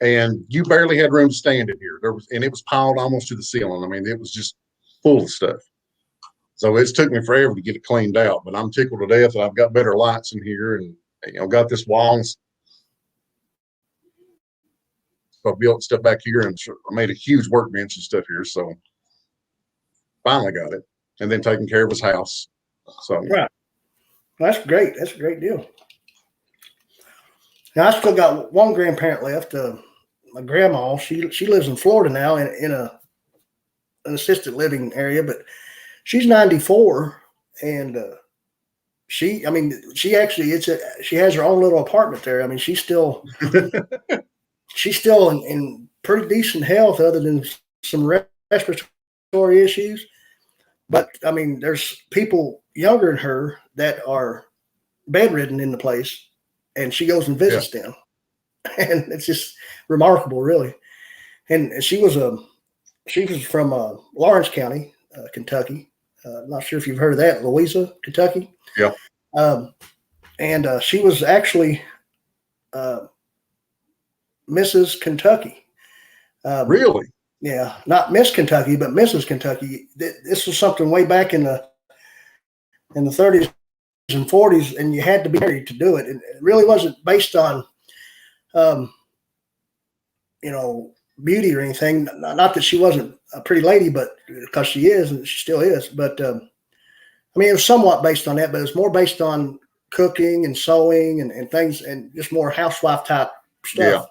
and you barely had room to stand in here. And it was piled almost to the ceiling. I mean, it was just full of stuff. So it's took me forever to get it cleaned out, but I'm tickled to death that I've got better lights in here, and got this wall. So I built stuff back here, and I made a huge workbench and stuff here. So finally got it, and then taking care of his house. So that's great. That's a great deal. Now I still got one grandparent left. My grandma. She lives in Florida now in an assisted living area, but she's 94, and she actually she has her own little apartment there. I mean, she's still in pretty decent health, other than some respiratory issues. But I mean, there's people younger than her that are bedridden in the place, and she goes and visits them, and it's just remarkable, really. And she was from Lawrence County, Kentucky. Not sure if you've heard of that, Louisa, Kentucky. Yeah. And she was actually Mrs. Kentucky. Really? Yeah, not Miss Kentucky, but Mrs. Kentucky. This was something way back in the 30s and 40s, and you had to be married to do it. And it really wasn't based on, beauty or anything. Not that she wasn't a pretty lady, but because she is, and she still is. But I mean, it was somewhat based on that, but it was more based on cooking and sewing and things, and just more housewife type stuff. Yeah.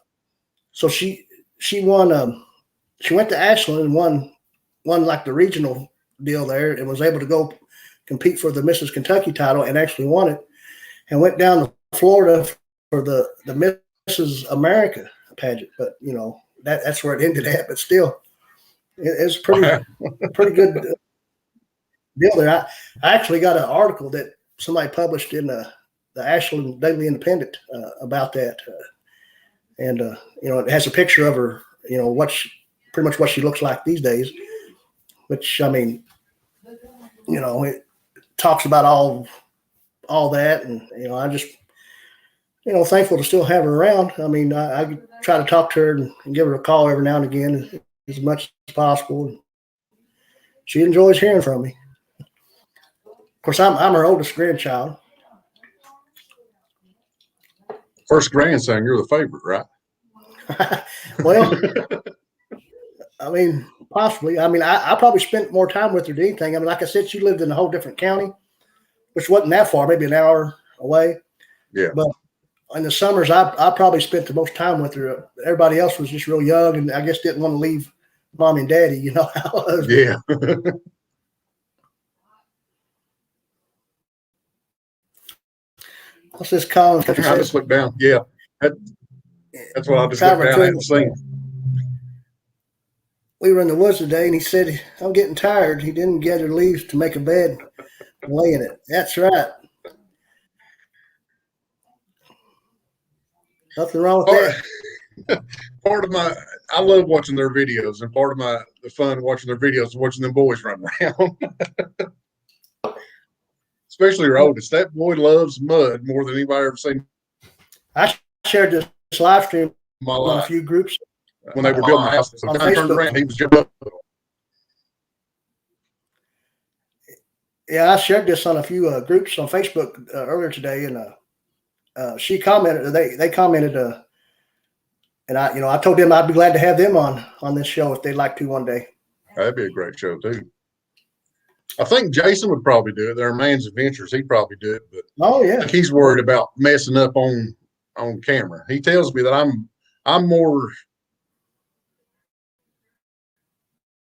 So she won. She went to Ashland and won like the regional deal there, and was able to go compete for the Mrs. Kentucky title, and actually won it, and went down to Florida for the Mrs. America pageant. But that's where it ended at. But still, it's pretty good deal there. I actually got an article that somebody published in the Ashland Daily Independent about that, and it has a picture of her. Pretty much what she looks like these days. Which, I mean, it talks about all that, and I just thankful to still have her around. I mean, I try to talk to her and give her a call every now and again as much as possible. She enjoys hearing from me. Of course, I'm her oldest grandchild. First grandson, you're the favorite, right? Well, I mean, possibly. I mean, I probably spent more time with her than anything. I mean, like I said, she lived in a whole different county, which wasn't that far, maybe an hour away. Yeah. But in the summers, I probably spent the most time with her. Everybody else was just real young, and I guess didn't want to leave mom and daddy. You know how it was. Yeah. What's this Collins? I just looked down. Yeah. That's what I just looked down and seen. We were in the woods today, and he said, "I'm getting tired." He didn't gather leaves to make a bed and lay in it. That's right. Nothing wrong with that. I love watching their videos, and part of the fun watching their videos is watching them boys run around. Especially your oldest. That boy loves mud more than anybody ever seen. I shared this live stream My on a life. few groups. When they were building the house, so on I turned Facebook. around, he was jumping up. Yeah, I shared this on a few groups on Facebook earlier today, and she commented. They commented, and I told them I'd be glad to have them on this show if they'd like to one day. That'd be a great show too. I think Jason would probably do it. Their Man's Adventures, he'd probably do it, but Oh yeah, he's worried about messing up on camera. He tells me that I'm more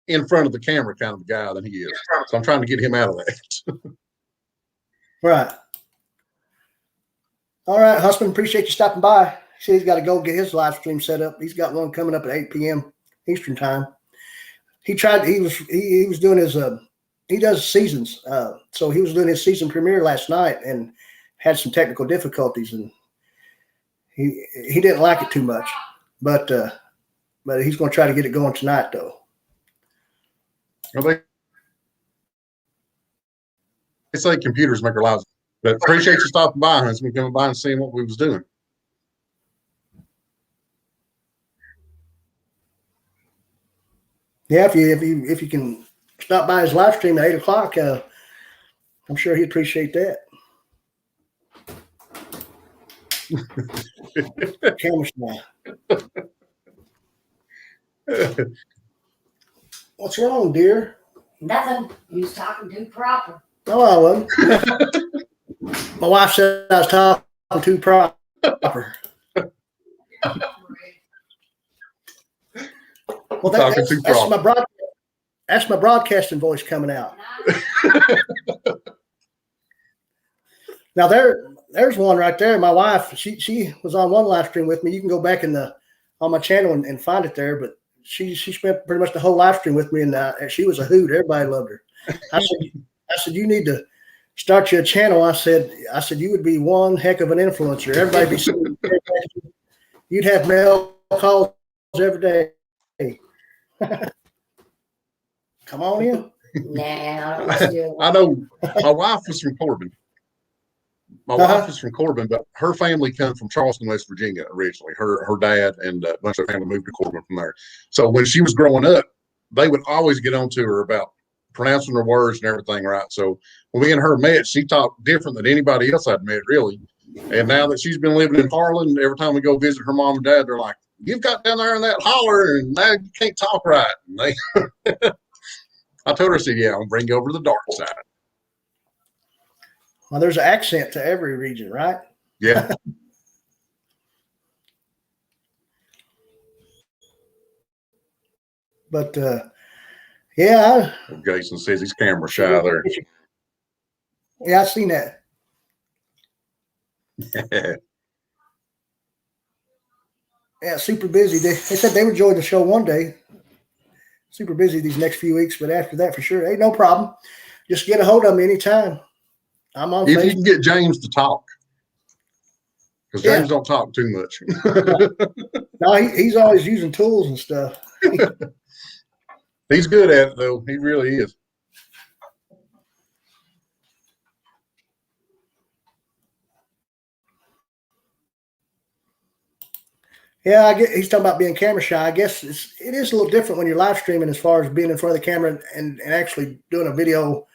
in front of the camera kind of guy than he is. So I'm trying to get him out of that. right. All right, husband. Appreciate you stopping by. He said he's got to go get his live stream set up. He's got one coming up at 8 p.m. Eastern time. He was doing his he does seasons. So he was doing his season premiere last night and had some technical difficulties, and he didn't like it too much. But he's going to try to get it going tonight, though. Well, they say computers make our lives. But appreciate you stopping by, husband, coming by and seeing what we was doing. Yeah, if you can stop by his live stream at 8 o'clock, I'm sure he'd appreciate that. Camera smile. What's wrong, dear? Nothing. You was talking too proper. No, I wasn't. My wife said I was talking too proper. Well, that's my broadcasting voice coming out. Now there's one right there. My wife, she was on one live stream with me. You can go back on my channel and find it there. But she spent pretty much the whole live stream with me, and she was a hoot. Everybody loved her. I said you need to start your channel. I said you would be one heck of an influencer. Everybody be seeing you. You'd have mail calls every day. Come on in. Nah, I know my wife was from Corbin. Wife is from Corbin, but her family comes from Charleston, West Virginia originally. Her dad and a bunch of family moved to Corbin from there. So when she was growing up, they would always get on to her about pronouncing her words and everything right. So when me and her met, she talked different than anybody else I'd met, really. And now that she's been living in Harlan, every time we go visit her mom and dad, they're like, "You've got down there in that holler, and now you can't talk right." And I told her, I said, "Yeah, I'll bring you over to the dark side." Well, there's an accent to every region, right? Yeah. But yeah. Jason says he's camera shy there. Yeah, I've seen that. Yeah, super busy. They said they would join the show one day. Super busy these next few weeks, but after that, for sure. Hey, no problem. Just get a hold of me anytime. I'm on If Facebook. you can get James to talk, because James don't talk too much. No, he's always using tools and stuff. He's good at it, though. He really is. Yeah, I get he's talking about being camera shy. I guess it is a little different when you're live streaming as far as being in front of the camera and actually doing a video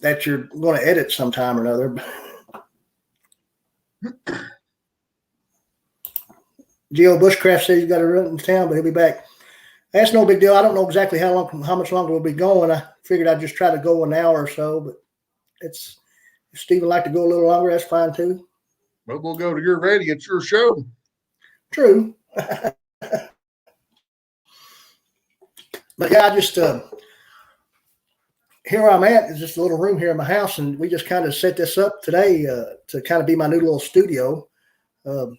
that you're going to edit sometime or another. Geo Bushcraft says he's got to run in town, but he'll be back. That's no big deal. I don't know exactly how much longer we'll be going. I figured I'd just try to go an hour or so, but if Steve would like to go a little longer, that's fine too. Well, we'll go to your ready. It's your show. True. But yeah, I just here where I'm at is just a little room here in my house, and we just kind of set this up today to kind of be my new little studio. Of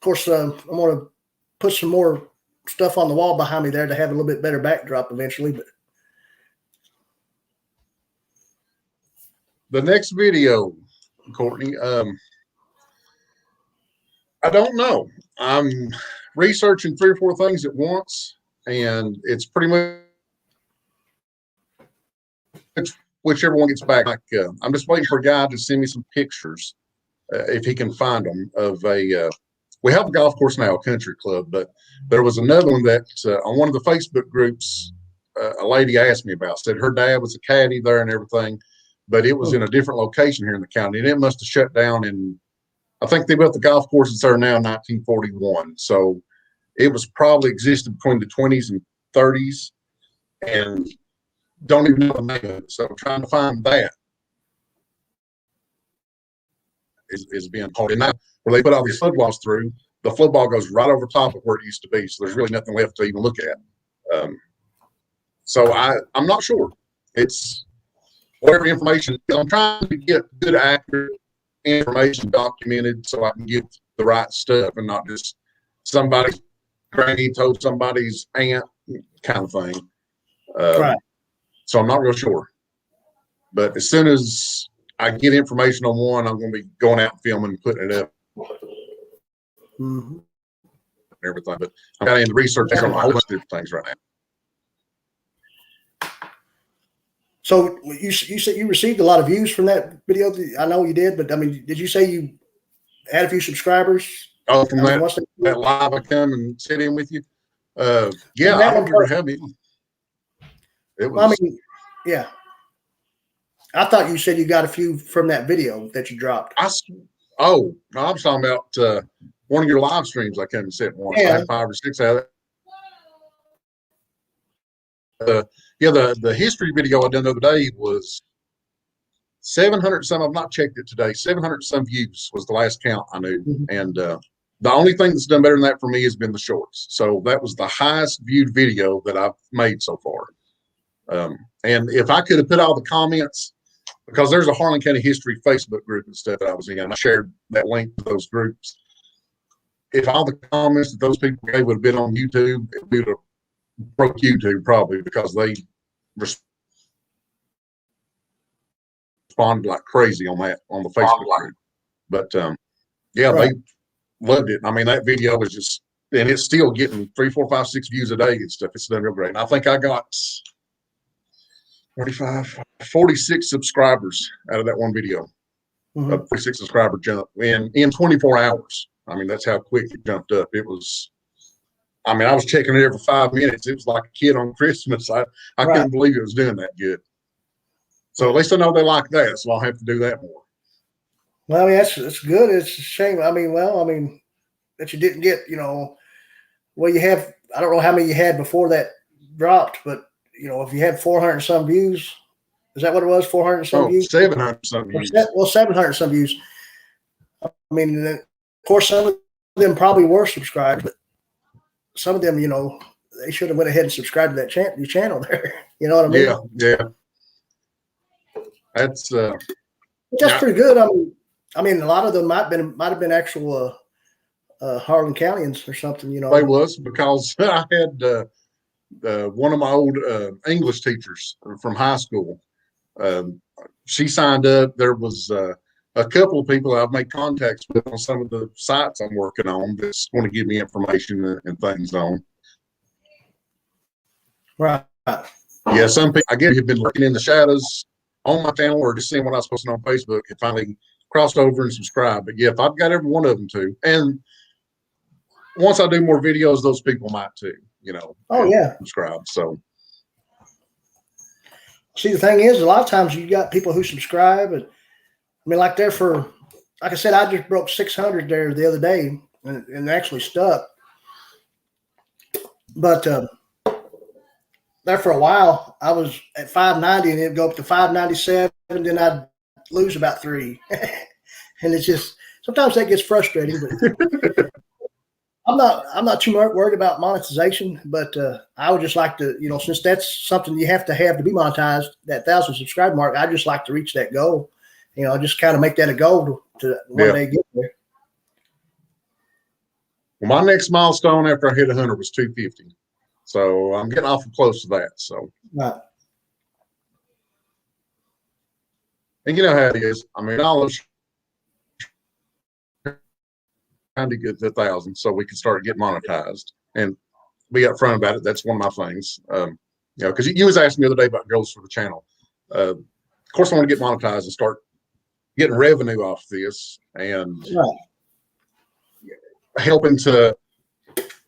course, I'm going to put some more stuff on the wall behind me there to have a little bit better backdrop eventually. But the next video, Courtney, I don't know. I'm researching 3 or 4 things at once, and it's pretty much whichever one gets back. Like, I'm just waiting for a guy to send me some pictures, if he can find them, of a we have a golf course now, a country club, but there was another one that on one of the Facebook groups, a lady asked me about, said her dad was a caddy there and everything, but it was in a different location here in the county, and it must have shut down in, I think they built the golf courses there now in 1941. So it was probably existed between the 20s and 30s, and don't even know the name of it. So trying to find that is being hard. And now where they put all these flood walls through, the flood wall goes right over top of where it used to be. So there's really nothing left to even look at. So I'm not sure. It's whatever information. I'm trying to get good, accurate information documented so I can get the right stuff and not just somebody's granny told somebody's aunt kind of thing. right. So I'm not real sure. But as soon as I get information on one, I'm going to be going out and filming and putting it up. Mm-hmm. And everything. But I'm kind of in the research on a whole bunch of different things right now. So you said you received a lot of views from that video. I know you did, but I mean, did you say you had a few subscribers? Oh, from that live I come and sit in with you? Yeah, I don't remember how many. It was. Well, I mean, yeah. I thought you said you got a few from that video that you dropped. I was talking about one of your live streams. I came and sit once. Yeah. I had 5 or 6 out of it. The history video I done the other day was 700 some. I've not checked it today. 700 some views was the last count I knew. Mm-hmm. And the only thing that's done better than that for me has been the shorts. So that was the highest viewed video that I've made so far. And if I could have put all the comments, because there's a Harlan County History Facebook group and stuff that I was in, and I shared that link to those groups. If all the comments that those people gave would have been on YouTube, it would have broke YouTube probably, because they responded like crazy on the Facebook group. But yeah, right. They loved it. I mean, that video was just, and it's still getting 3, 4, 5, 6 views a day and stuff. It's done real great. And I think I got 46 subscribers out of that one video. Mm-hmm. A 46 subscriber jump in 24 hours. I mean, that's how quick it jumped up. It was, I mean, I was checking it every 5 minutes. It was like a kid on Christmas. I right. couldn't believe it was doing that good. So at least I know they like that, so I'll have to do that more. Well, I mean, that's good. It's a shame. I mean, that you didn't get, well, you have, I don't know how many you had before that dropped, but if you had 400 some views, is that what it was? 400 some views? 700 some views. Well, 700 some views. I mean, of course, some of them probably were subscribed, but some of them, they should have went ahead and subscribed to that your channel there. You know what I mean? Yeah. That's pretty good. I mean, a lot of them might have been actual Harlan Countyans or something. They was, because I had one of my old English teachers from high school. She signed up. There was a couple of people I've made contacts with on some of the sites I'm working on that's going to give me information and things on. Right. Yeah, some people I guess have been lurking in the shadows on my channel or just seeing what I was posting on Facebook and finally crossed over and subscribed. But yeah, if I've got every one of them too. And once I do more videos, those people might too, Oh yeah. subscribe. So See, the thing is, a lot of times you got people who subscribe, and I mean, like I said, I just broke 600 there the other day, and actually stuck. But there for a while, I was at 590, and it'd go up to 597, and then I'd lose about 3. And it's just sometimes that gets frustrating. But I'm not too worried about monetization, but I would just like to, since that's something you have to be monetized, that 1,000 subscriber mark, I just like to reach that goal. Just kind of make that a goal to one day get there. Well, my next milestone after I hit 100 was 250. So I'm getting awful close to that. So, Right. And you know how it is. I mean, all those trying to get to 1,000 so we can start getting monetized and be upfront about it. That's one of my things. Because you was asking the other day about goals for the channel. Of course, I want to get monetized and start getting revenue off this and helping to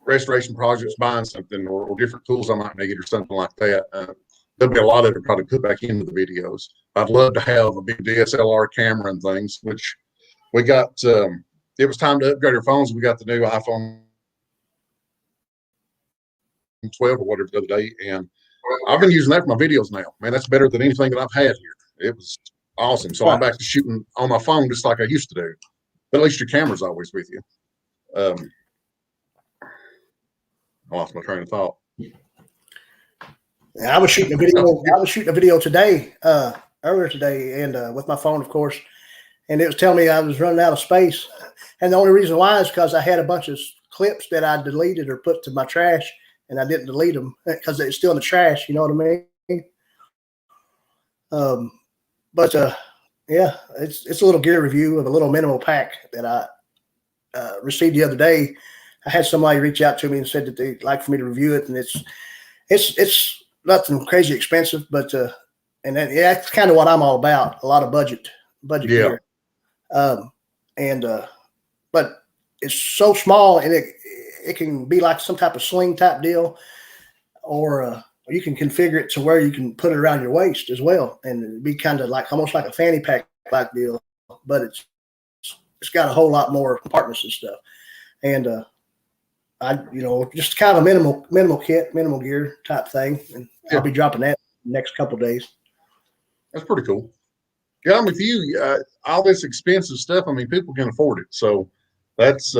restoration projects, buying something or different tools I might need or something like that. There'll be a lot of it probably put back into the videos. I'd love to have a big DSLR camera and things, which we got. It was time to upgrade our phones. We got the new iPhone 12 or whatever the other day, and I've been using that for my videos now. Man, that's better than anything that I've had here. It was awesome. So I'm back to shooting on my phone just like I used to do. But at least your camera's always with you. I lost my train of thought. I was shooting a video. I was shooting a video today, earlier today, and with my phone, of course. And it was telling me I was running out of space. And the only reason why is because I had a bunch of clips that I deleted or put to my trash, and I didn't delete them because it's still in the trash. You know what I mean? Yeah, it's a little gear review of a little minimal pack that I received the other day. I had somebody reach out to me and said that they'd like for me to review it, and it's nothing crazy expensive, but that's kind of what I'm all about. A lot of budget gear. But it's so small, and it can be like some type of sling type deal, or you can configure it to where you can put it around your waist as well, and it'd be kind of like almost like a fanny pack like deal, but it's got a whole lot more compartments and stuff. And I just kind of a minimal kit, minimal gear type thing, and I'll be dropping that in the next couple of days. That's pretty cool. Yeah, I'm with you. All this expensive stuff, I mean, people can afford it. So that's,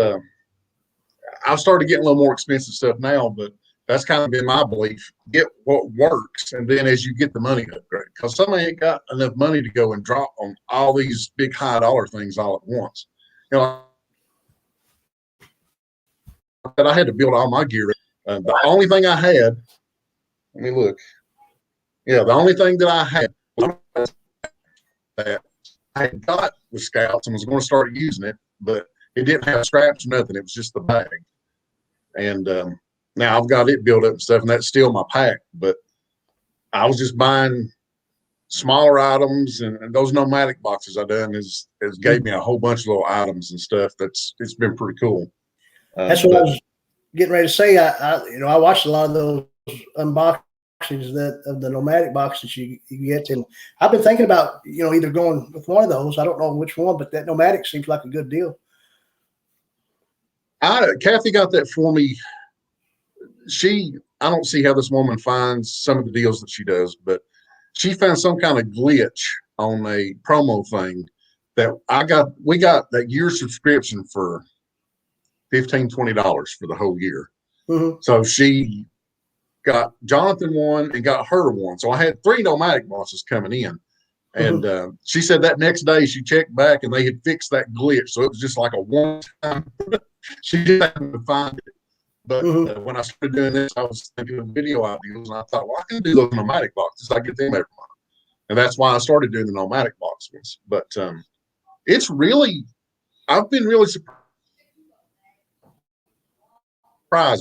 I've started getting a little more expensive stuff now, but that's kind of been my belief. Get what works, and then as you get the money, upgrade. Because somebody ain't got enough money to go and drop on all these big high dollar things all at once. But I had to build all my gear. The only thing I had, let me look. Yeah, the only thing that I had that I had got with Scouts and was going to start using it, but it didn't have straps or nothing. It was just the bag. And now I've got it built up and stuff, and that's still my pack. But I was just buying smaller items, and those nomadic boxes I done has gave me a whole bunch of little items and stuff. It's been pretty cool. That's what I was getting ready to say. I watched a lot of those unboxings of the nomadic boxes you get, and I've been thinking about either going with one of those. I don't know which one, but that nomadic seems like a good deal. Kathy got that for me. I don't see how this woman finds some of the deals that she does, but she found some kind of glitch on a promo thing that we got that year subscription for $15-$20 for the whole year. Mm-hmm. So she got Jonathan one and got her one. So I had 3 nomadic boxes coming in. And she said that next day she checked back and they had fixed that glitch. So it was just like a one-time. She just happened to find it. But when I started doing this, I was thinking of video ideas, and I thought, well, I can do those nomadic boxes. I get them every month. And that's why I started doing the nomadic box ones. But it's really, I've been really surprised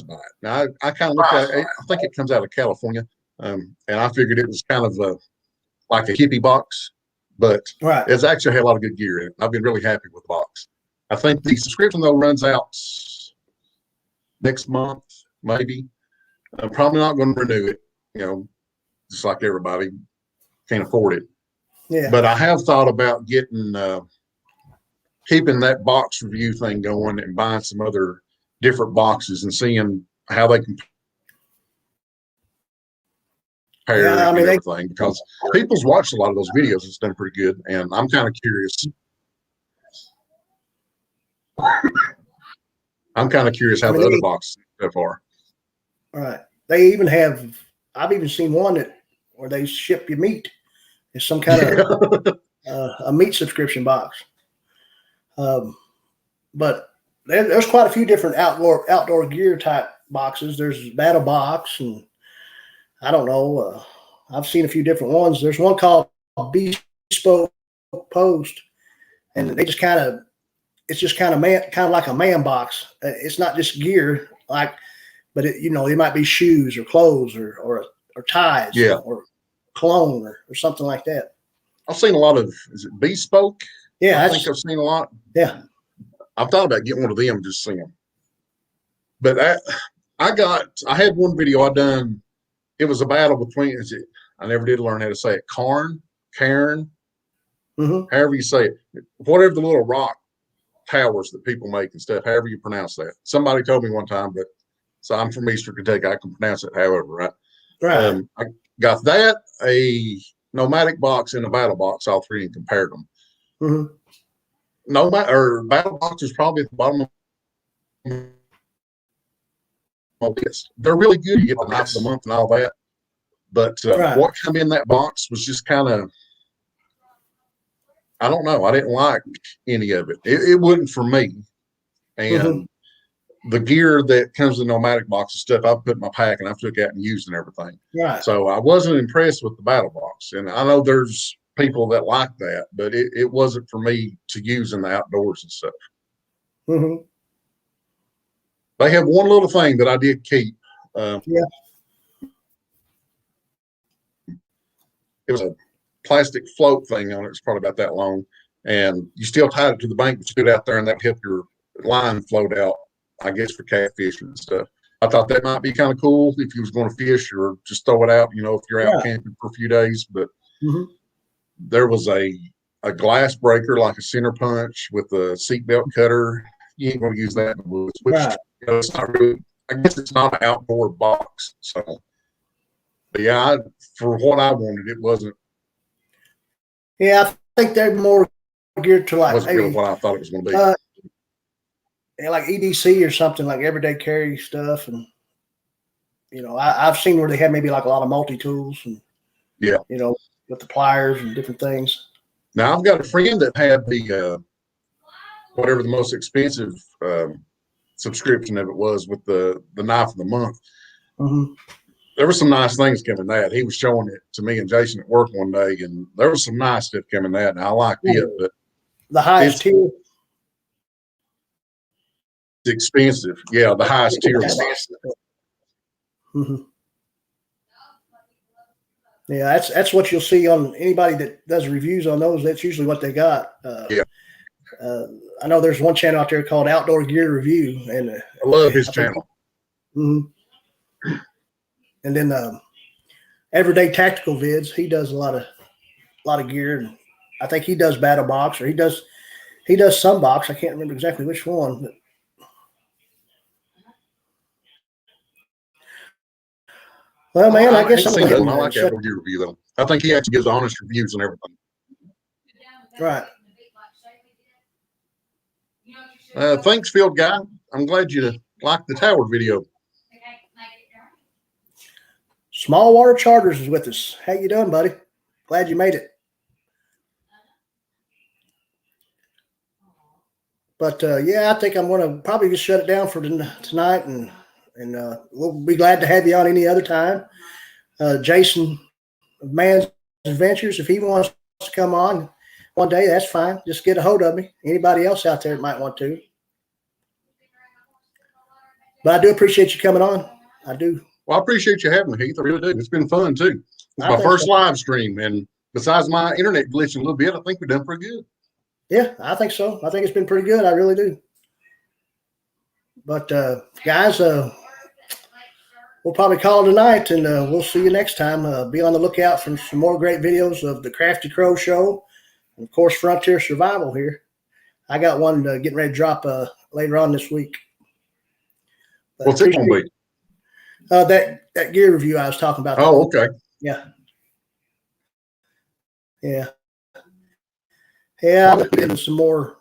by it. Now, I kind of looked at it, I think it comes out of California, and I figured it was kind of like a hippie box, but it's actually had a lot of good gear in it. I've been really happy with the box. I think the subscription, though, runs out next month, maybe. I'm probably not going to renew it, just like everybody can't afford it. Yeah. But I have thought about getting, keeping that box review thing going and buying some other different boxes and seeing how they compare Yeah, I mean, and everything, because people's watched a lot of those videos. It's done pretty good. And I'm kind of curious. I'm kind of curious how the other boxes so far. Right. They even have, I've even seen one where they ship you meat. It's some kind of a meat subscription box. But there's quite a few different outdoor gear type boxes. There's Battle Box, and I don't know. I've seen a few different ones. There's one called Bespoke Post, and they just it's just kind of like a man box. It's not just gear, but it might be shoes or clothes or ties, or cologne or something like that. I've seen a lot of, is it Bespoke? Yeah, I think I've seen a lot. Yeah, I've thought about getting one of them, just see them. But I had one video I done. It was a battle between, I never did learn how to say it. Karen, however you say it, whatever the little rock towers that people make and stuff, however you pronounce that. Somebody told me one time, but so I'm from Eastern Kentucky. I can pronounce it however, right? Right. I got that, a nomadic box, and a battle box, all three, and compared them. Battle box is probably at the bottom of my list. They're really good. You get the knife of the month and all that. But what come in that box was just kind of, I don't know. I didn't like any of it. It wasn't for me. And the gear that comes in the nomadic box and stuff, I put in my pack and I took out and used and everything. Right. So I wasn't impressed with the battle box. And I know there's people that like that, but it wasn't for me to use in the outdoors and stuff. They have one little thing that I did keep. It was a plastic float thing on it. It's probably about that long. And you still tied it to the bank, but you put it out there and that would help your line float out, I guess, for catfishing and stuff. I thought that might be kind of cool if you was going to fish or just throw it out, if you're out camping for a few days. But there was a glass breaker, like a center punch with a seatbelt cutter. You ain't going to use that in the woods, which it's not really, I guess it's not an outdoor box. So, but yeah, for what I wanted, it wasn't. Yeah, I think they're more geared to wasn't really what I thought it was going to be. Like EDC or something, like everyday carry stuff. And, I've seen where they have maybe like a lot of multi-tools and, with the pliers and different things. Now, I've got a friend that had the, whatever the most expensive subscription of it was with the knife of the month. There were some nice things coming that. He was showing it to me and Jason at work one day, and there was some nice stuff coming that, and I liked it. But the highest tier. It's expensive. Yeah, the highest tier. Yeah, that's what you'll see on anybody that does reviews on those. That's usually what they got. I know there's one channel out there called Outdoor Gear Review, and I love his channel. And then Everyday Tactical Vids, he does a lot of gear, and I think he does Battle Box, or he does some box. I can't remember exactly which one. But well, man, I guess I like Outdoor Gear Review though. I think he actually gives honest reviews and everything. Right. Thanks, Field Guy. I'm glad you liked the tower video. Small Water Charters is with us. How you doing, buddy? Glad you made it. But I think I'm going to probably just shut it down for tonight, and we'll be glad to have you on any other time. Jason of Man's Adventures, if he wants to come on one day, that's fine. Just get a hold of me. Anybody else out there that might want to. But I do appreciate you coming on. I do. Well, I appreciate you having me, Heath. I really do. It's been fun, too. It's my first live stream, and besides my internet glitching a little bit, I think we've done pretty good. Yeah, I think so. I think it's been pretty good. I really do. But guys, we'll probably call it tonight, and we'll see you next time. Be on the lookout for some more great videos of the Crafty Crow Show, and of course, Frontier Survival here. I got one getting ready to drop later on this week. But What's it going to be? That gear review I was talking about. Oh, okay. Yeah. I'm getting some more.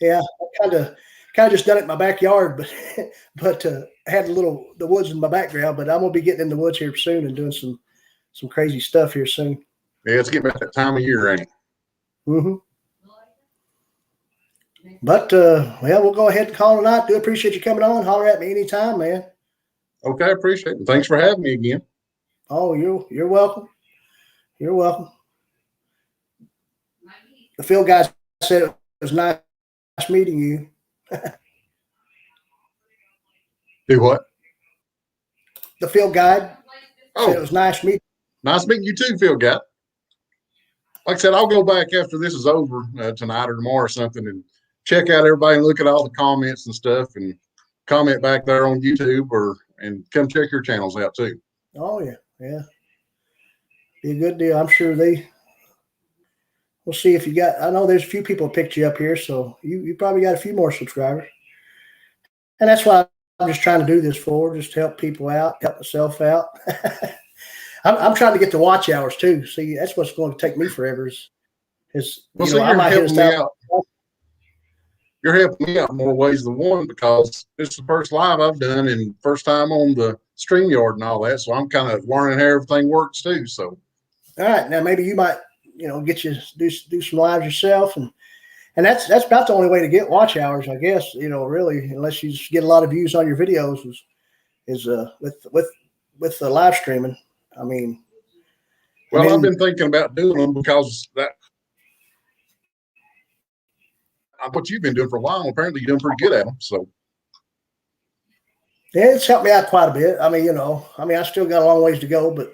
Yeah, I kind of just done it in my backyard, but I had the woods in my background. But I'm gonna be getting in the woods here soon and doing some crazy stuff here soon. Yeah, it's getting about that time of year, ain't it? Mm-hmm. But we'll go ahead and call it a night. Do appreciate you coming on. Holler at me anytime, man. Okay, I appreciate it. Thanks for having me again. Oh, you're welcome. You're welcome. The field guy said it was nice meeting you. Do what? The field guide said it was nice meeting. Nice meeting you too, Phil. Guy. Like I said, I'll go back after this is over tonight or tomorrow or something and check out everybody and look at all the comments and stuff and comment back there on YouTube and come check your channels out too. Oh yeah. Be a good deal. I'm sure we'll see if you got, I know there's a few people picked you up here, so you probably got a few more subscribers. And that's why I'm just trying to do this for, just to help people out, help myself out. I'm trying to get the watch hours too. See, that's what's going to take me forever I might hit out. You're helping me out in more ways than one because this is the first live I've done and first time on the StreamYard and all that. So I'm kind of learning how everything works too. So, all right, now maybe you might, get you do some lives yourself, and that's about the only way to get watch hours, I guess. Really, unless you just get a lot of views on your videos, is with the live streaming. I mean, I've been thinking about doing them because what you've been doing for a while. Apparently, you're doing pretty good at them. So, yeah, it's helped me out quite a bit. I mean, I still got a long ways to go, but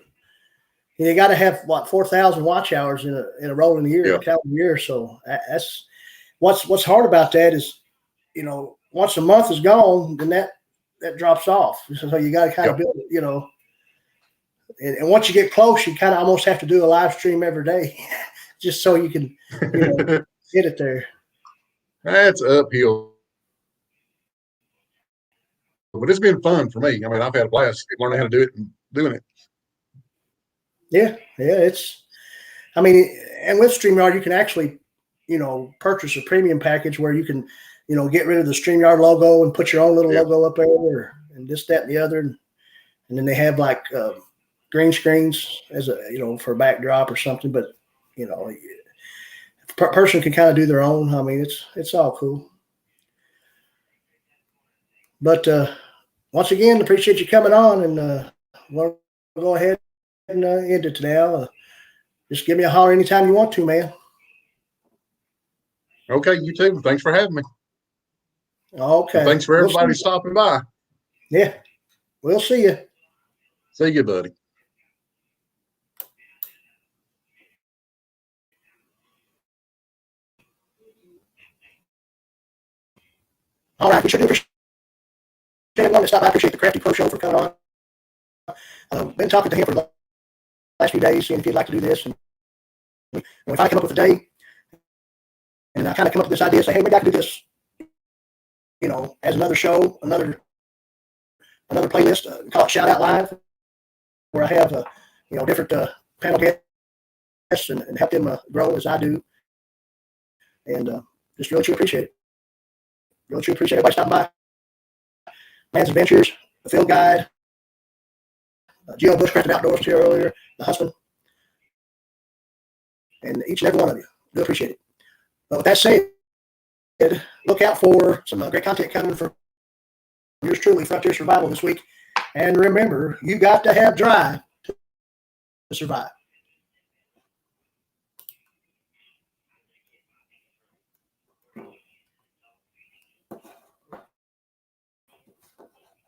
you got to have 4,000 watch hours in a rolling year, a calendar year. So that's what's hard about that is, once a month is gone, then that drops off. So you got to kind of build it, and once you get close, you kind of almost have to do a live stream every day, just so you can get it there. That's uphill, but it's been fun for me. I mean, I've had a blast learning how to do it and doing it. Yeah, and with StreamYard, you can actually, purchase a premium package where you can, get rid of the StreamYard logo and put your own little logo up there and this, that, and the other. And then they have like green screens as for a backdrop or something. But, a person can kind of do their own. I mean, it's all cool. But once again, appreciate you coming on, and we'll go ahead and end it now. Just give me a holler anytime you want to, man. Okay, you too. Thanks for having me. Okay. And thanks for everybody stopping by. Yeah. We'll see you. See you, buddy. All right. We sure do appreciate everyone that stopped by. I appreciate the Crafty Crow Show for coming on. Been talking to him for the last few days, seeing if he'd like to do this. And we finally come up with a day, and I kind of come up with this idea, say, hey, maybe I could do this, as another show, another playlist, call it Shout Out Live, where I have, different panel guests and help them grow as I do. And just really, truly appreciate it. Really, truly appreciate everybody stopping by. Man's Adventures, the Field Guide, Geo Bushcrafted Outdoors here earlier, the husband, and each and every one of you. Do appreciate it. But with that said, look out for some great content coming from yours truly, Frontier Survival, this week. And remember, you got to have drive to survive.